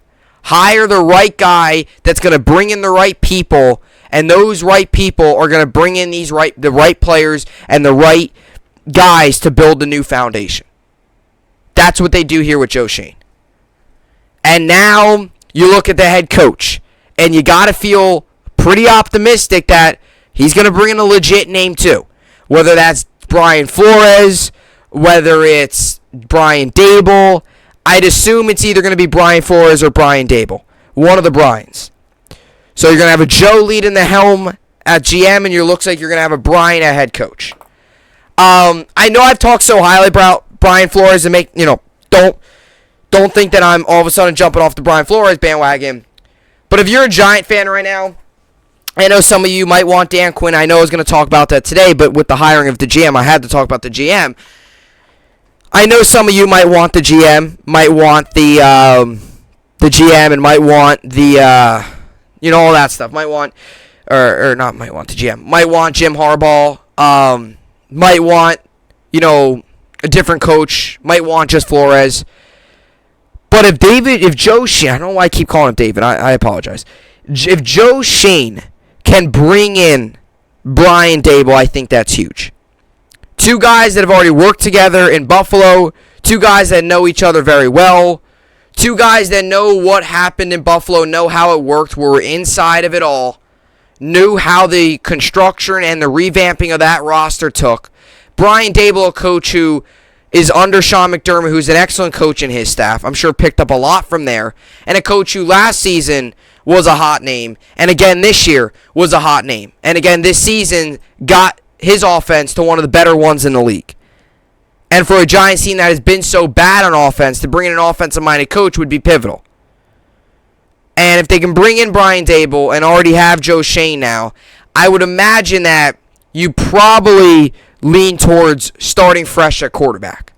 Hire the right guy that's going to bring in the right people, and those right people are going to bring in the right players and the right guys to build the new foundation. That's what they do here with Joe Schoen. And now you look at the head coach, and you got to feel pretty optimistic that he's going to bring in a legit name too. Whether that's Brian Flores, whether it's Brian Dable, I'd assume it's either going to be Brian Flores or Brian Dable. One of the Bryans. So you're going to have a Joe leading the helm at GM, and it looks like you're going to have a Brian at head coach. I know I've talked so highly about Brian Flores and don't think that I'm all of a sudden jumping off the Brian Flores bandwagon. But if you're a Giant fan right now, I know some of you might want Dan Quinn. I know I was going to talk about that today, but with the hiring of the GM, I had to talk about the GM. I know some of you might want the GM, might want the GM, and might want the all that stuff. Might want, or not might want the GM. Might want Jim Harbaugh. Might want a different coach. Might want just Flores. But if Joe Schoen, I don't know why I keep calling him David. I apologize. If Joe Schoen can bring in Brian Dable, I think that's huge. Two guys that have already worked together in Buffalo. Two guys that know each other very well. Two guys that know what happened in Buffalo, know how it worked, were inside of it all. Knew how the construction and the revamping of that roster took. Brian Dable, a coach who is under Sean McDermott, who's an excellent coach in his staff. I'm sure picked up a lot from there. And a coach who last season was a hot name, and again this year was a hot name, and again this season got his offense to one of the better ones in the league. And for a Giants team that has been so bad on offense, to bring in an offensive-minded coach would be pivotal. And if they can bring in Brian Dable and already have Joe Schoen now, I would imagine that you probably lean towards starting fresh at quarterback.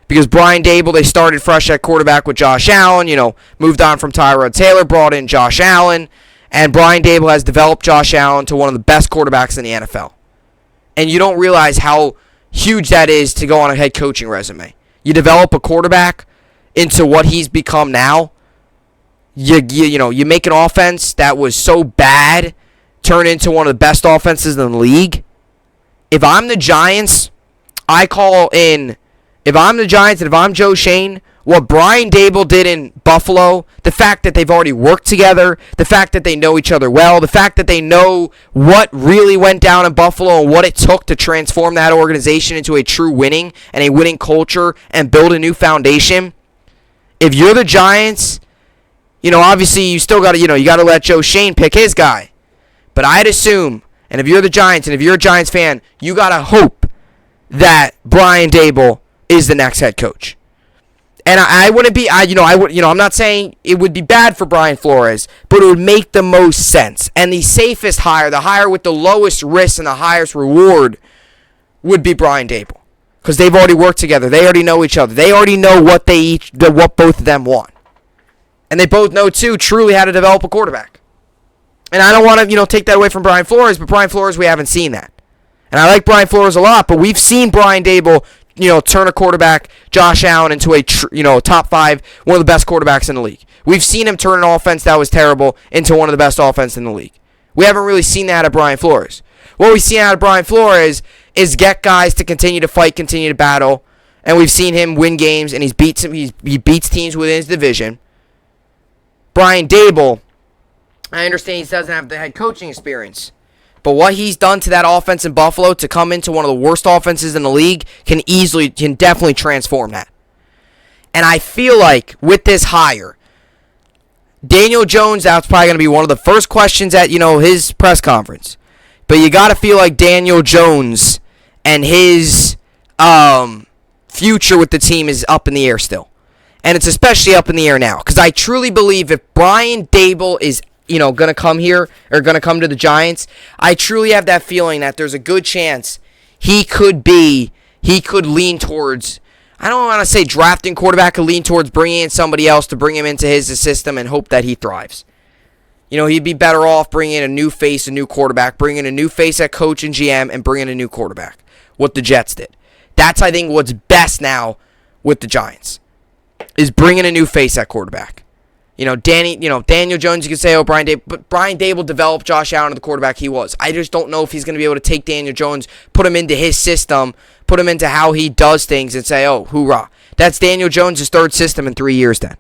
Because Brian Dable, they started fresh at quarterback with Josh Allen, moved on from Tyrod Taylor, brought in Josh Allen, and Brian Dable has developed Josh Allen to one of the best quarterbacks in the NFL. And you don't realize how huge that is to go on a head coaching resume. You develop a quarterback into what he's become now. You make an offense that was so bad turn into one of the best offenses in the league. If I'm the Giants, if I'm the Giants and if I'm Joe Schoen, what Brian Dable did in Buffalo, the fact that they've already worked together, the fact that they know each other well, the fact that they know what really went down in Buffalo and what it took to transform that organization into a true winning and a winning culture and build a new foundation. If you're the Giants, obviously you still got to, you got to let Joe Schoen pick his guy. But I'd assume, and if you're the Giants and if you're a Giants fan, you got to hope that Brian Dable is the next head coach. And I wouldn't be, I'm not saying it would be bad for Brian Flores, but it would make the most sense. And the safest hire, the hire with the lowest risk and the highest reward, would be Brian Daboll, because they've already worked together. They already know each other. They already know what what both of them want, and they both know too truly how to develop a quarterback. And I don't want to take that away from Brian Flores, but Brian Flores, we haven't seen that. And I like Brian Flores a lot, but we've seen Brian Daboll turn a quarterback, Josh Allen, into a top 5, one of the best quarterbacks in the league. We've seen him turn an offense that was terrible into one of the best offenses in the league. We haven't really seen that out of Brian Flores. What we've seen out of Brian Flores is get guys to continue to fight, continue to battle, and we've seen him win games, and he beats teams within his division. Brian Daboll, I understand he doesn't have the head coaching experience, but what he's done to that offense in Buffalo to come into one of the worst offenses in the league can definitely transform that. And I feel like with this hire, Daniel Jones, that's probably going to be one of the first questions at his press conference. But you got to feel like Daniel Jones and his future with the team is up in the air still. And it's especially up in the air now, because I truly believe if Brian Daboll is going to come here, or going to come to the Giants, I truly have that feeling that there's a good chance he could lean towards, I don't want to say drafting quarterback, could lean towards bringing in somebody else to bring him into his system and hope that he thrives. He'd be better off bringing in a new face, a new quarterback, bringing a new face at coach and GM, and bringing a new quarterback, what the Jets did. That's, I think, what's best now with the Giants, is bringing a new face at quarterback. Daniel Jones, you can say, Brian Daboll, but Brian Daboll developed Josh Allen into the quarterback he was. I just don't know if he's going to be able to take Daniel Jones, put him into his system, put him into how he does things, and say, oh, hoorah. That's Daniel Jones' third system in 3 years then.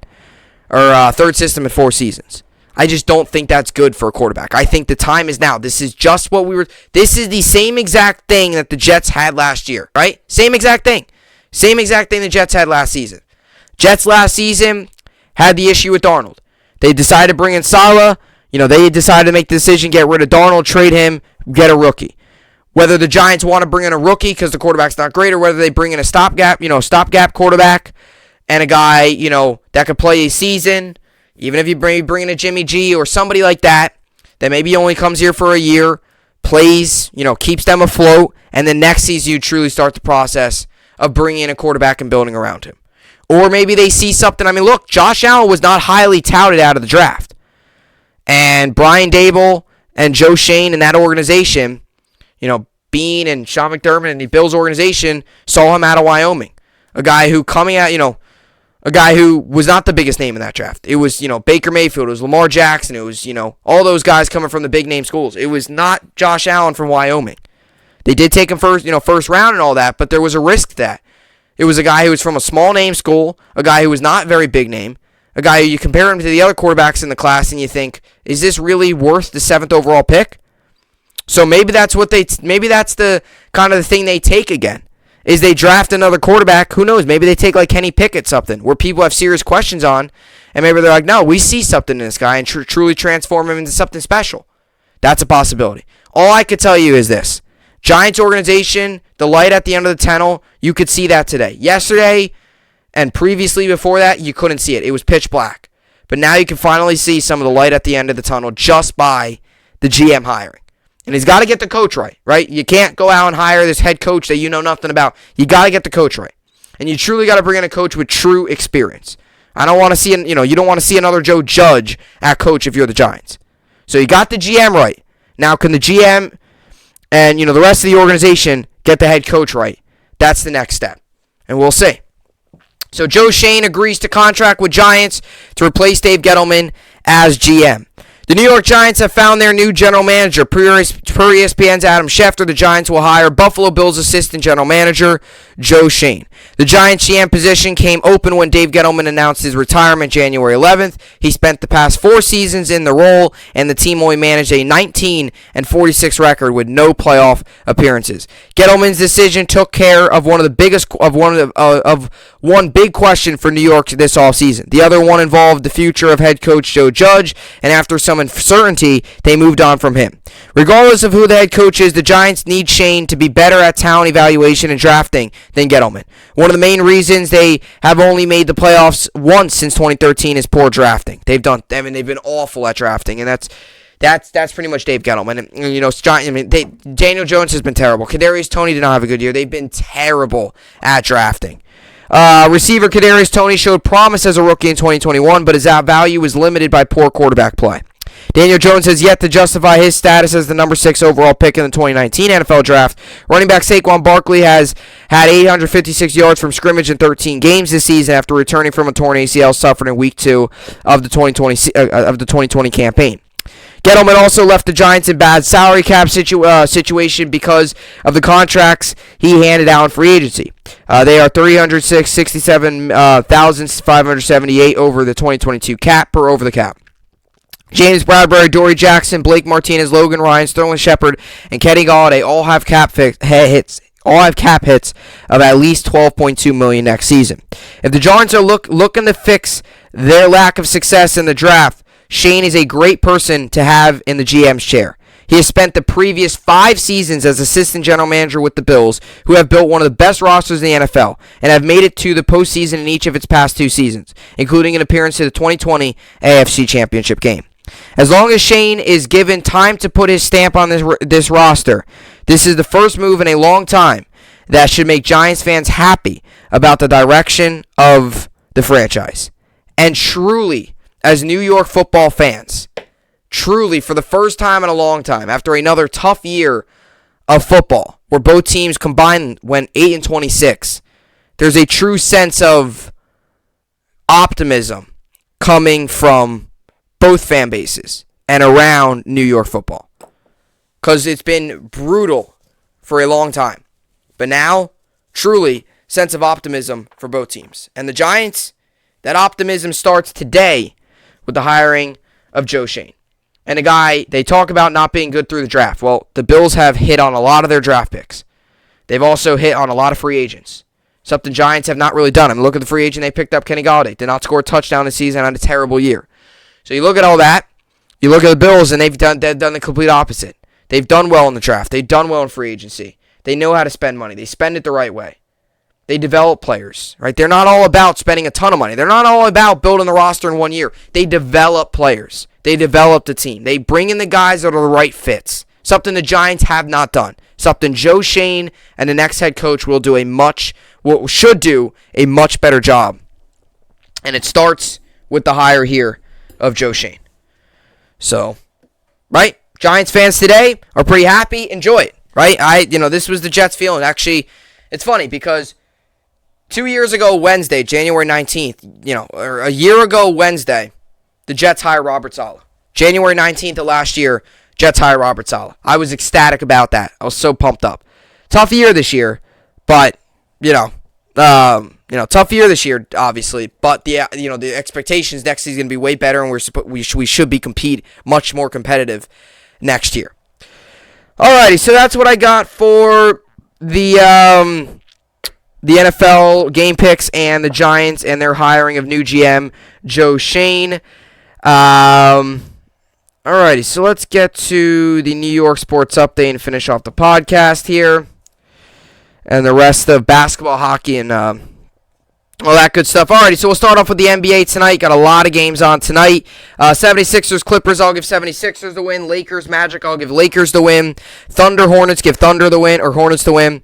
Or third system in 4 seasons. I just don't think that's good for a quarterback. I think the time is now. This is just this is the same exact thing that the Jets had last year, right? Same exact thing. Same exact thing the Jets had last season. Jets last season had the issue with Darnold. They decided to bring in Saleh. They decided to make the decision, get rid of Darnold, trade him, get a rookie. Whether the Giants want to bring in a rookie because the quarterback's not great, or whether they bring in a stopgap quarterback and a guy, that could play a season, even if you bring in a Jimmy G or somebody like that maybe only comes here for a year, plays, keeps them afloat, and then next season you truly start the process of bringing in a quarterback and building around him. Or maybe they see something. Look, Josh Allen was not highly touted out of the draft. And Brian Daboll and Joe Schoen and that organization, Bean and Sean McDermott and the Bills organization saw him out of Wyoming. A guy who a guy who was not the biggest name in that draft. It was, Baker Mayfield. It was Lamar Jackson. It was, all those guys coming from the big name schools. It was not Josh Allen from Wyoming. They did take him first round and all that, but there was a risk to that. It was a guy who was from a small name school, a guy who was not very big name, a guy who you compare him to the other quarterbacks in the class and you think, is this really worth the 7th overall pick? So maybe that's the kind of the thing they take again, is they draft another quarterback. Who knows? Maybe they take like Kenny Pickett, something where people have serious questions on, and maybe they're like, no, we see something in this guy and truly transform him into something special. That's a possibility. All I could tell you is this. Giants organization, the light at the end of the tunnel, you could see that today. Yesterday and previously before that, you couldn't see it. It was pitch black. But now you can finally see some of the light at the end of the tunnel just by the GM hiring. And he's got to get the coach right? You can't go out and hire this head coach that you know nothing about. You got to get the coach right. And you truly got to bring in a coach with true experience. I don't want to see, you don't want to see another Joe Judge at coach if you're the Giants. So you got the GM right. Now can the GM and, the rest of the organization get the head coach right? That's the next step. And we'll see. So Joe Schoen agrees to contract with Giants to replace Dave Gettleman as GM. The New York Giants have found their new general manager. Per ESPN's Adam Schefter, the Giants will hire Buffalo Bills assistant general manager Joe Schoen. The Giants GM position came open when Dave Gettleman announced his retirement January 11th. He spent the past 4 seasons in the role, and the team only managed a 19-46 record with no playoff appearances. Gettleman's decision took care of one big question for New York this offseason. The other one involved the future of head coach Joe Judge, and after some uncertainty, they moved on from him. Regardless of who the head coach is, the Giants need Schoen to be better at talent evaluation and drafting than Gettleman. One of the main reasons they have only made the playoffs once since 2013 is poor drafting. They've been awful at drafting, and that's pretty much Dave Gettleman. And, Daniel Jones has been terrible. Kadarius Toney did not have a good year. They've been terrible at drafting. Receiver Kadarius Toney showed promise as a rookie in 2021, but his value was limited by poor quarterback play. Daniel Jones has yet to justify his status as the number 6 overall pick in the 2019 NFL Draft. Running back Saquon Barkley has had 856 yards from scrimmage in 13 games this season after returning from a torn ACL suffered in Week 2 of the 2020 campaign. Gettleman also left the Giants in bad salary cap situation because of the contracts he handed out in free agency. They are $367,578 over the 2022 cap per over the cap. James Bradbury, Dory Jackson, Blake Martinez, Logan Ryan, Sterling Shepard, and Kenny Golladay all have cap hits of at least $12.2 million next season. If the Giants are looking to fix their lack of success in the draft, Schoen is a great person to have in the GM's chair. He has spent the previous 5 seasons as assistant general manager with the Bills, who have built one of the best rosters in the NFL and have made it to the postseason in each of its past 2 seasons, including an appearance to the 2020 AFC Championship game. As long as Schoen is given time to put his stamp on this roster, this is the first move in a long time that should make Giants fans happy about the direction of the franchise. And truly, as New York football fans, truly, for the first time in a long time, after another tough year of football, where both teams combined went 8-26, there's a true sense of optimism coming from both fan bases and around New York football. Because it's been brutal for a long time. But now, truly, sense of optimism for both teams. And the Giants, that optimism starts today with the hiring of Joe Schoen. And a guy, they talk about not being good through the draft. Well, the Bills have hit on a lot of their draft picks. They've also hit on a lot of free agents. Something Giants have not really done. I mean, look at the free agent they picked up, Kenny Golladay. Did not score a touchdown this season, had a terrible year. So you look at all that, you look at the Bills, and they've done the complete opposite. They've done well in the draft. They've done well in free agency. They know how to spend money. They spend it the right way. They develop players, right? They're not all about spending a ton of money. They're not all about building the roster in 1 year. They develop players. They develop the team. They bring in the guys that are the right fits. Something the Giants have not done. Something Joe Schoen and the next head coach should do a much better job. And it starts with the hire here of Joe Schoen. So, right? Giants fans today are pretty happy. Enjoy it, right? This was the Jets feeling. Actually, it's funny because 2 years ago Wednesday, January 19th, or a year ago Wednesday, the Jets hired Robert Saleh. January 19th of last year, Jets hired Robert Saleh. I was ecstatic about that. I was so pumped up. Tough year this year, but, tough year this year, obviously. But the expectations next season is going to be way better, and we should be much more competitive next year. Alrighty, so that's what I got for the NFL game picks and the Giants and their hiring of new GM Joe Schoen. Alrighty, so let's get to the New York sports update and finish off the podcast here. And the rest of basketball, hockey, and all that good stuff. Alrighty, so we'll start off with the NBA tonight. Got a lot of games on tonight. 76ers, Clippers, I'll give 76ers the win. Lakers, Magic, I'll give Lakers the win. Thunder, Hornets, give Thunder the win, or Hornets the win.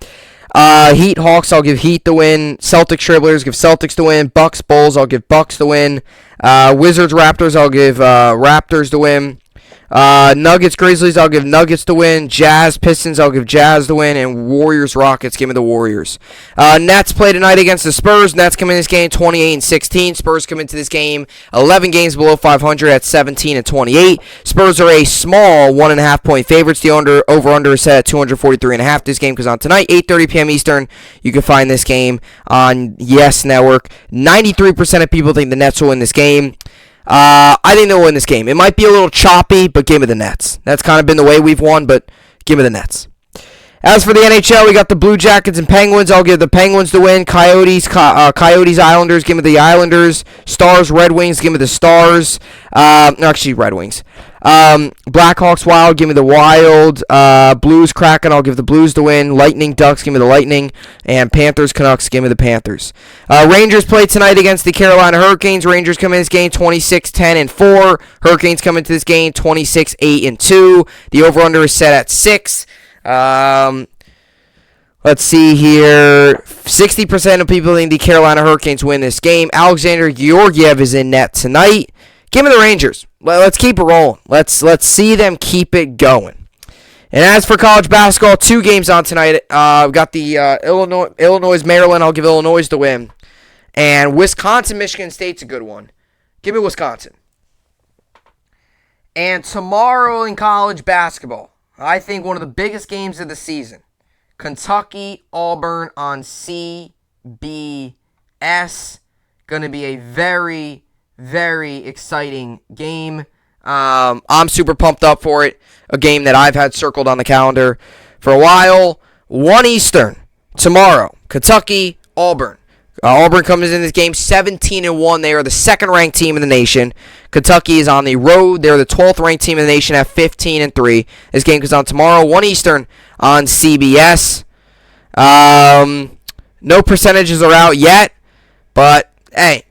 Heat, Hawks, I'll give Heat the win. Celtics, Trailblazers, give Celtics the win. Bucks, Bulls, I'll give Bucks the win. Wizards, Raptors, I'll give Raptors the win. Nuggets, Grizzlies, I'll give Nuggets to win. Jazz, Pistons, I'll give Jazz to win. And Warriors, Rockets, give me the Warriors. Nets play tonight against the Spurs. Nets come in this game 28-16. Spurs come into this game 11 games below 500 at 17-28. Spurs are a small 1.5 point favorites. The over-under is set at 243.5. This game goes on tonight, 8:30 p.m. Eastern. You can find this game on Yes Network. 93% of people think the Nets will win this game. I think they'll win this game. It might be a little choppy, but give me the Nets. That's kind of been the way we've won, but give me the Nets. As for the NHL, we got the Blue Jackets and Penguins. I'll give the Penguins the win. Coyotes, Islanders, give me the Islanders. Stars, Red Wings, give me the Stars. Actually, Red Wings. Blackhawks Wild, give me the Wild. Blues Kraken, I'll give the Blues the win. Lightning Ducks, give me the Lightning. And Panthers Canucks, give me the Panthers. Rangers play tonight against the Carolina Hurricanes. Rangers come in this game 26-10-4. Hurricanes come into this game 26-8-2. The over-under is set at 6. Let's see here. 60% of people think the Carolina Hurricanes win this game. Alexander Georgiev is in net tonight. Give me the Rangers. Let's keep it rolling. Let's see them keep it going. And as for college basketball, 2 games on tonight. We've got the Illinois Maryland. I'll give Illinois the win. And Wisconsin Michigan State's a good one. Give me Wisconsin. And tomorrow in college basketball, I think one of the biggest games of the season. Kentucky Auburn on CBS. Going to be a very, very exciting game. I'm super pumped up for it. A game that I've had circled on the calendar for a while. 1 Eastern tomorrow. Kentucky, Auburn. Auburn comes in this game 17-1. They are the second-ranked team in the nation. Kentucky is on the road. They're the 12th-ranked team in the nation at 15-3. This game comes on tomorrow, 1 Eastern on CBS. No percentages are out yet, but hey,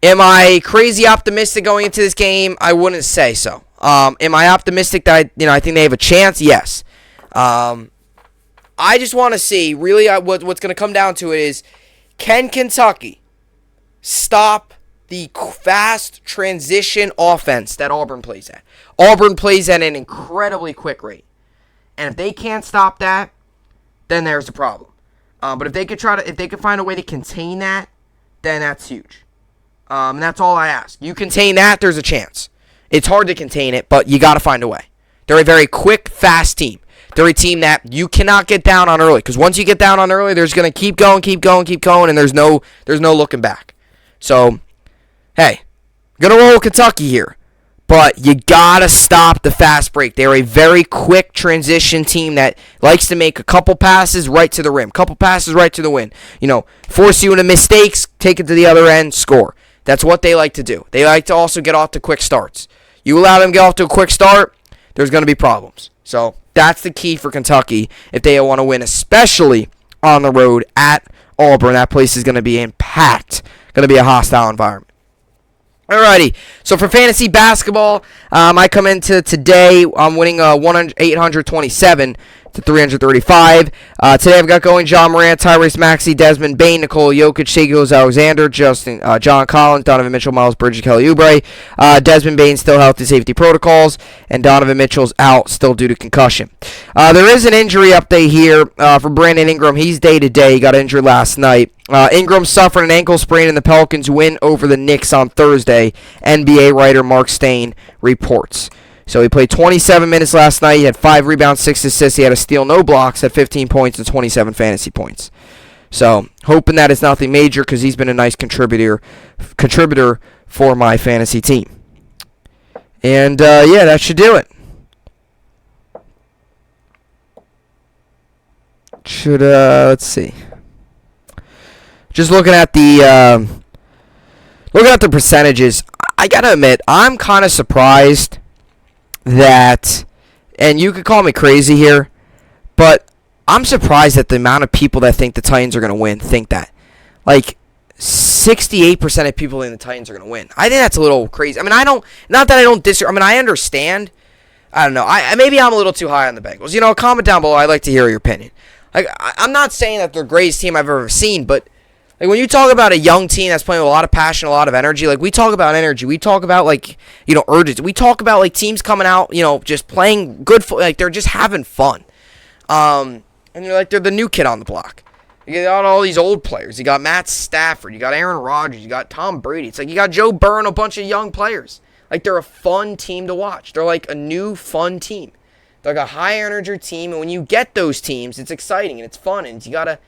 am I crazy optimistic going into this game? I wouldn't say so. Am I optimistic that I think they have a chance? Yes. I just want to see really what's going to come down to it is, can Kentucky stop the fast transition offense that Auburn plays at? Auburn plays at an incredibly quick rate, and if they can't stop that, then there's a problem. But if they could find a way to contain that, then that's huge. And that's all I ask. You contain that, there's a chance. It's hard to contain it, but you got to find a way. They're a very quick, fast team. They're a team that you cannot get down on early, because once you get down on early, there's going to keep going, and there's no looking back. So, hey, going to roll Kentucky here, but you got to stop the fast break. They're a very quick transition team that likes to make a couple passes right to the rim, couple passes right to the win. Force you into mistakes, take it to the other end, score. That's what they like to do. They like to also get off to quick starts. You allow them to get off to a quick start, there's going to be problems. So that's the key for Kentucky if they want to win, especially on the road at Auburn. That place is going to be packed. Going to be a hostile environment. Alrighty, so for fantasy basketball, I come into today, I'm winning 827 to 335. Today I've got going John Morant, Tyrese Maxey, Desmond Bain, Nikola Jokic, Shai Gilgeous-Alexander, John Collins, Donovan Mitchell, Miles Bridges, Kelly Oubre. Desmond Bain still health and safety protocols, and Donovan Mitchell's out still due to concussion. There is an injury update here for Brandon Ingram. He's day-to-day. He got injured last night. Ingram suffered an ankle sprain, and the Pelicans win over the Knicks on Thursday, NBA writer Mark Stein reports. So he played 27 minutes last night. He had 5 rebounds, 6 assists. He had a steal, no blocks, had 15 points and 27 fantasy points. So hoping that it's nothing major, because he's been a nice contributor for my fantasy team. And yeah, that should do it. Let's see. Just looking at the percentages, I gotta admit, I'm kind of surprised that, and you could call me crazy here, but I'm surprised at the amount of people that think the Titans are gonna win. Think that, like 68% of people think the Titans are gonna win. I think that's a little crazy. I mean, not that I don't disagree. I mean, I understand. I don't know. Maybe I'm a little too high on the Bengals. Comment down below. I'd like to hear your opinion. Like, I'm not saying that they're the greatest team I've ever seen, but like when you talk about a young team that's playing with a lot of passion, a lot of energy, like we talk about energy, we talk about urgency, we talk about like teams coming out, just playing good, like they're just having fun, and they're the new kid on the block. You got all these old players. You got Matt Stafford, you got Aaron Rodgers, you got Tom Brady. It's like you got Joe Burrow and a bunch of young players. Like they're a fun team to watch. They're like a new fun team. They're like a high energy team, and when you get those teams, it's exciting and it's fun, and you gotta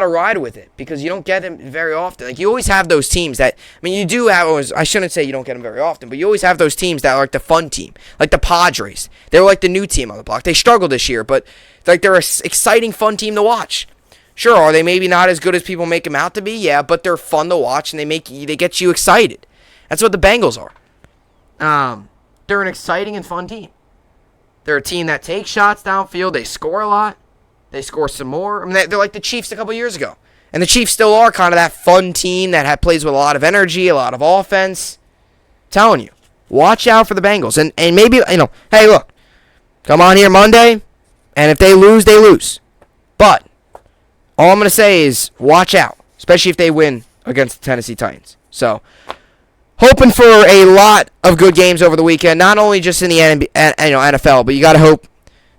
ride with it, because you don't get them very often. Like, you always have those teams that, you do have, I shouldn't say you don't get them very often, but you always have those teams that are like the fun team. Like the Padres. They were like the new team on the block. They struggled this year, but like they're an exciting, fun team to watch. Sure, are they maybe not as good as people make them out to be? Yeah, but they're fun to watch, and they get you excited. That's what the Bengals are. they're an exciting and fun team. They're a team that takes shots downfield. They score a lot. They score some more. I mean, they're like the Chiefs a couple years ago. And the Chiefs still are kind of that fun team that plays with a lot of energy, a lot of offense. I'm telling you, watch out for the Bengals. And maybe, hey, look, come on here Monday, and if they lose, they lose. But all I'm going to say is watch out, especially if they win against the Tennessee Titans. So, hoping for a lot of good games over the weekend, not only just in the NFL, but you got to hope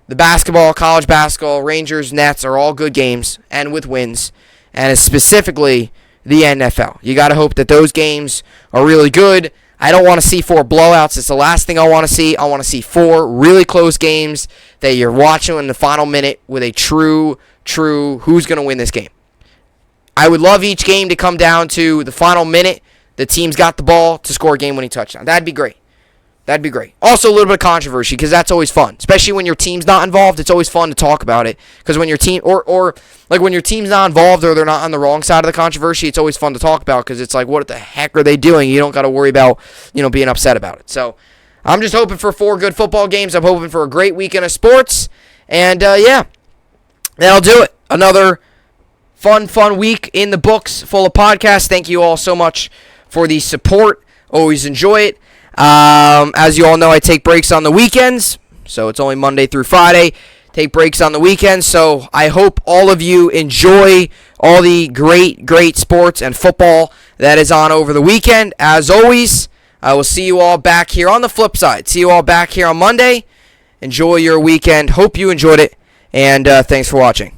the basketball, college basketball, Rangers, Nets are all good games and with wins, and specifically the NFL. You got to hope that those games are really good. I don't want to see 4 blowouts. It's the last thing I want to see. I want to see 4 really close games that you're watching in the final minute with a true who's going to win this game. I would love each game to come down to the final minute. The team's got the ball to score a game-winning touchdown. That'd be great. That'd be great. Also, a little bit of controversy because that's always fun, especially when your team's not involved. It's always fun to talk about it because when your team or like when your team's not involved or they're not on the wrong side of the controversy, it's always fun to talk about because it's like, what the heck are they doing? You don't got to worry about being upset about it. So I'm just hoping for 4 good football games. I'm hoping for a great weekend of sports, and yeah, that'll do it. Another fun week in the books, full of podcasts. Thank you all so much for the support. Always enjoy it. As you all know, I take breaks on the weekends, so it's only Monday through Friday. Take breaks on the weekends, so I hope all of you enjoy all the great sports and football that is on over the weekend. As always, I will see you all back here on the flip side. See you all back here on Monday. Enjoy your weekend. Hope you enjoyed it, and thanks for watching.